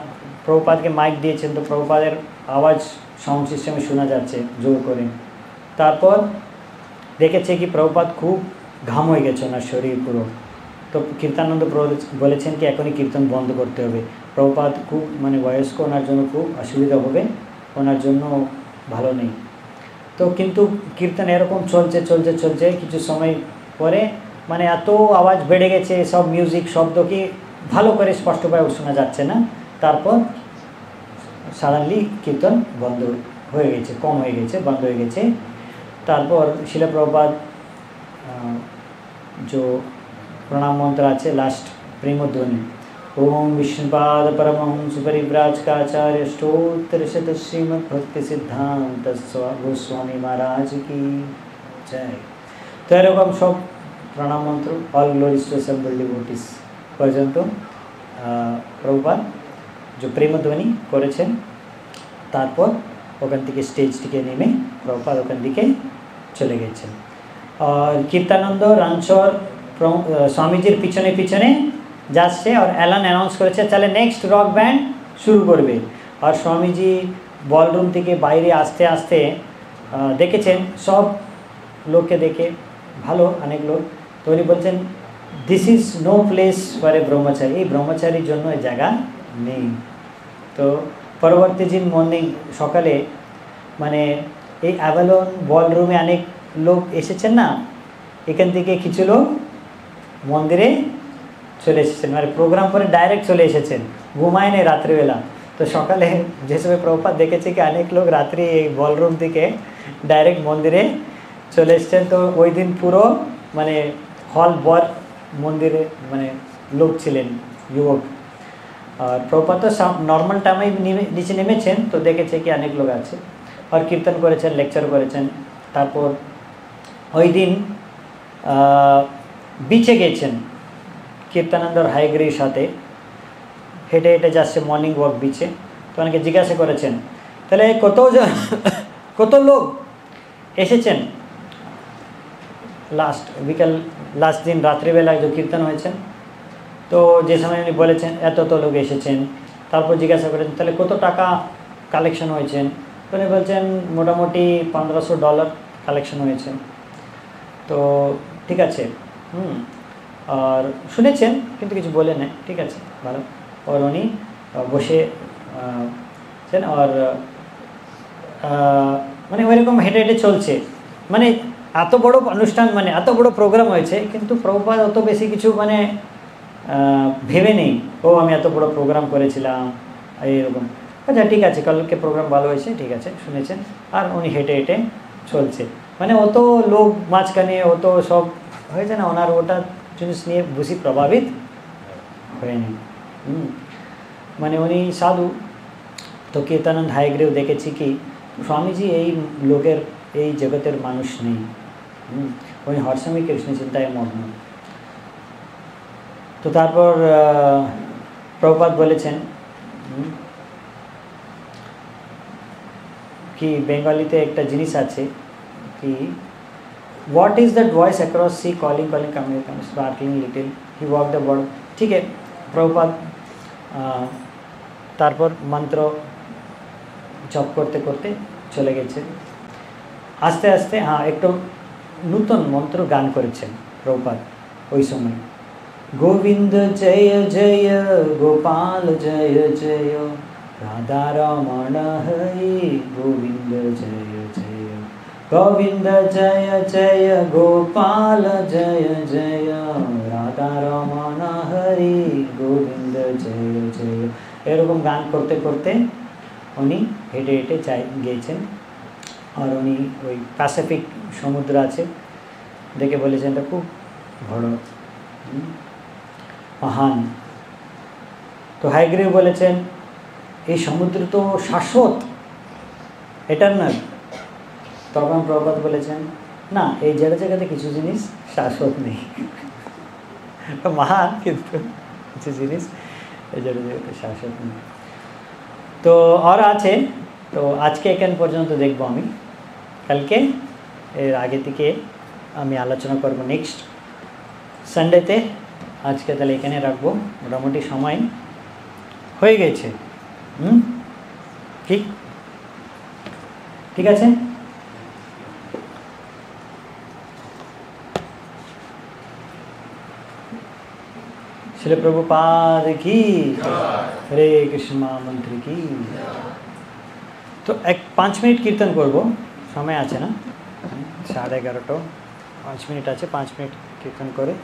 প্রভুপাদকে মাইক দিয়েছেন, তো প্রভুপাদের আওয়াজ সাউন্ড সিস্টেমে শোনা যাচ্ছে জোর করে। তারপর দেখেছে কি প্রভুপাদ খুব ঘাম হয়ে গেছে ওনার শরীর পুরো। তো কীর্তানন্দ বলেছেন কি এখনই কীর্তন বন্ধ করতে হবে, প্রভুপাদ খুব মানে বয়স্ক, ওনার জন্য খুব অসুবিধা হবে, ওনার জন্য ভালো নেই। তো কিন্তু কীর্তন এরকম চলছে চলছে চলছে, কিছু সময় পরে মানে এত আওয়াজ বেড়ে গেছে, সব মিউজিক শব্দ কি ভালো করে স্পষ্টভাবে শোনা যাচ্ছে না। তারপর সাডেনলি কীর্তন বন্ধ হয়ে গেছে, কম হয়ে গেছে, বন্ধ হয়ে গেছে। তারপর শিল প্রভুপাদ যে প্রণাম মন্ত্র আছে লাস্ট প্রেমধ্বনি, ओम विष्णुपाद परमहंस परिव्राज का आचार्य स्तोत्र शत श्रीमद् भक्ति सिद्धांत गोस्वामी महाराज की जय। तो एरकम सब प्रणाम मंत्र all glories to assembled devotees पर्यন্ত প্রভুপাদ যে প্রেমধ্বনি করেছেন। তারপর ওখান থেকে স্টেজ থেকে নেমে প্রভুপাদ ওখান থেকে চলে গেছেন। আর কীর্তানন্দ রানচর স্বামীজির পিছনে পিছনে যাচ্ছে, আর অ্যালান অ্যানাউন্স করেছে তাহলে নেক্সট রক ব্যান্ড শুরু করবে। আর স্বামীজি বলরুম থেকে বাইরে আসতে আসতে দেখেছেন সব লোককে দেখে, ভালো অনেক লোক, তো উনি বলছেন this is no place for a brahmachari, এই ব্রহ্মচারীর জন্য এই জায়গা নেই। তো পরবর্তী দিন মর্নিং সকালে মানে এই অ্যাভালন বলরুমে অনেক লোক এসেছেন না, এখান থেকে কিছু লোক মন্দিরে চলে এসেছেন, মানে প্রোগ্রাম করে ডাইরেক্ট চলে এসেছেন, ঘুমায় নেই রাত্রিবেলা। তো সকালে যে সময় প্রভুপাদ দেখেছে কি অনেক লোক রাত্রি এই বলরুম থেকে ডাইরেক্ট মন্দিরে চলে এসেছেন। তো ওই দিন পুরো মানে হল বর মন্দিরে মানে লোক ছিলেন, যুবক। আর প্রভুপাদ তো নর্মাল টাইমে নিচে নেমেছেন, তো দেখেছে কি অনেক লোক আছে, আর কীর্তন করেছেন, লেকচার করেছেন। তারপর ওই দিন বিচে গেছেন কীর্তানন্দ আর হায়গ্রীর সাথে, হেঁটে হেঁটে যাচ্ছে মর্নিং ওয়াক বিচে। তো অনেকে জিজ্ঞাসা করেছেন তাহলে কত লোক এসেছেন লাস্ট দিন রাত্রিবেলায় যে কীর্তন হয়েছেন, তো যে সময় উনি বলেছেন এত লোক এসেছেন। তারপর জিজ্ঞাসা করেছেন তাহলে কত টাকা কালেকশন হয়েছেন, উনি বলছেন মোটামুটি $1500 কালেকশন হয়েছে। তো ঠিক আছে, আর শুনেছেন কিন্তু কিছু বলে নেই, ঠিক আছে ভালো। আর উনি বসে আর মানে ওইরকম হেঁটে হেঁটে চলছে, মানে এত বড় অনুষ্ঠান, মানে এত বড় প্রোগ্রাম হয়েছে, কিন্তু প্রভুপাদ অত বেশি কিছু মানে ভেবে নেই ও আমি এত বড় প্রোগ্রাম করেছিলাম এইরকম। আচ্ছা ঠিক আছে, কালকে প্রোগ্রাম ভালো হয়েছে, ঠিক আছে শুনেছেন। আর উনি হেঁটে হেঁটে চলছে, মানে অত লোক মাঝখানে অত সব হয়েছে না, ওনার ওটা জিনিস নিয়ে বেশি প্রভাবিত হয়নি। মানে উনি সাধু, তো কীর্তানন্দ হায়গ্রীব দেখেছি কি স্বামীজি এই লোকের এই জগতের মানুষ নেই, উনি হরস্বামী কৃষ্ণ চিন্তায় মগ্ন। তো তারপর প্রভুপাদ বলেছেন কি বেঙ্গলিতে একটা জিনিস আছে কি what is that voice across sea calling calling coming coming sparkling little he walk the bird. ঠিক আছে, প্রভুপাদ তারপর মন্ত্র জপ করতে করতে চলে গেছে। আস্তে আস্তে একটু নূতন মন্ত্র গান করেছেন প্রভুপাদ ওই সময়। গোবিন্দ জয় জয় গোপাল জয় জয় রাধা রমণ হরি গোবিন্দ জয় জয় গোবিন্দ জয় জয় গোপাল জয় জয় রাধা রমণ হরি গোবিন্দ জয় জয়, এরকম গান করতে করতে উনি হেঁটে হেঁটে গিয়েছেন। আর উনি ওই প্যাসিফিক সমুদ্র আছে দেখে বলেছেন এটা খুব বড় মহান। তো হায়গ্রীব বলেছেন এই সমুদ্র তো শাশ্বত, এটারনাল। তখন প্রভুপাদ বলেছেন না, এই জায়গাতে কিছু জিনিস শাশ্বত নেই, মহান কিন্তু কিছু জিনিস এই জায়গাতে শাশ্বত নেই। তো আর আছে, তো আজকে এখান পর্যন্ত দেখবো আমি, কালকে এর আগে থেকে আমি আলোচনা করব নেক্সট সানডেতে। আজকে তাহলে এখানে রাখবো, মোটামুটি সময় হয়ে গেছে। ঠিক ঠিক আছে। শ্রীল প্রভুপাদ কি, হরে কৃষ্ণ মহামন্ত্রী কি। তো 5 মিনিট কীর্তন করব, সময় আছে না, 11:30, 5 মিনিট আছে, 5 মিনিট কীর্তন করে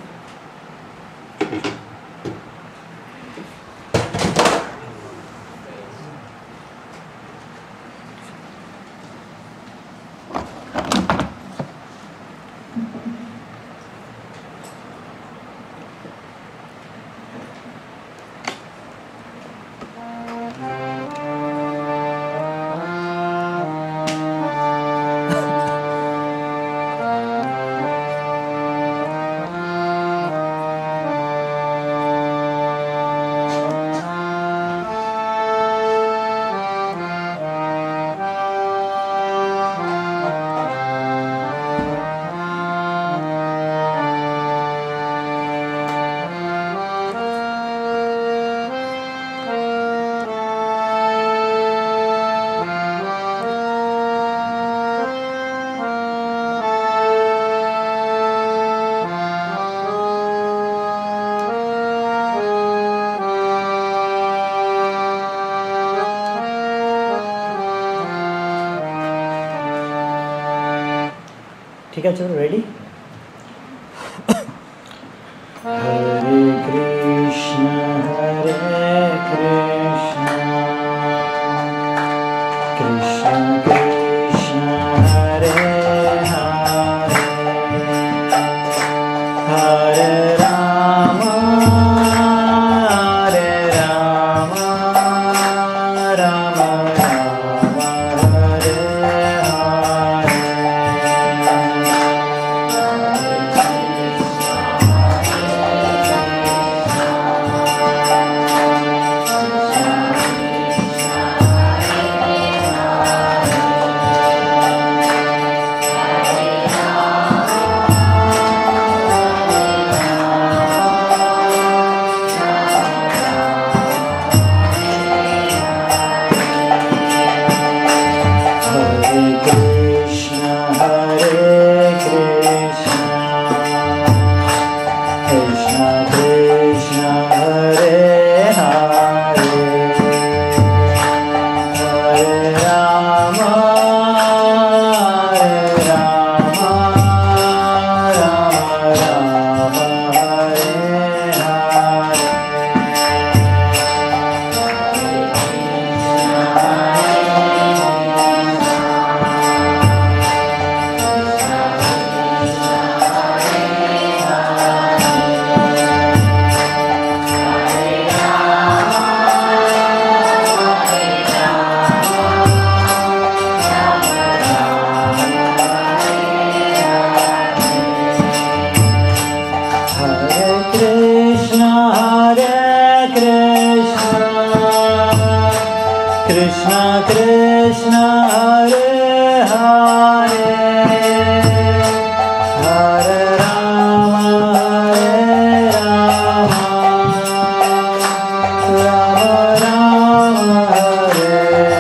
ঠিক আছে, রেডি। হরে কৃষ্ণ হরে কৃষ্ণ কৃষ্ণ কৃষ্ণ হরে হরে হরে রাম হরে Ram Ram Ram Hare Hare Hare Hare Hare Rama Hare Rama Rama Rama Hare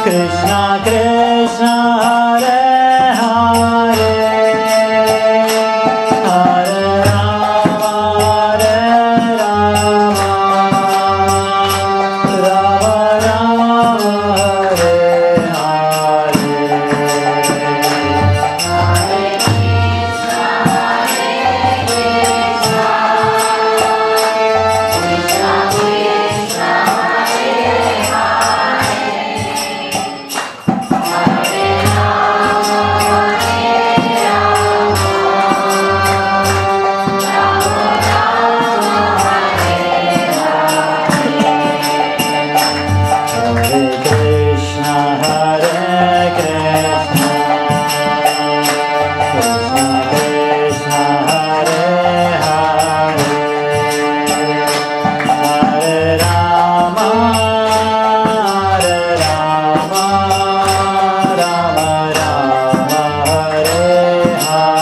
Krishna Krishna Hare Hare Hare Rama Hare Rama Rama Rama Hare Hare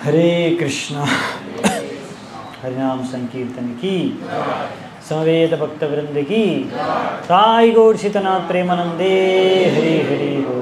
हरे कृष्णा हरिनाम संकीर्तन की समवेत भक्त वृंद की साई गौर सीतनाथ प्रेमानंदे हरि हरि बोल।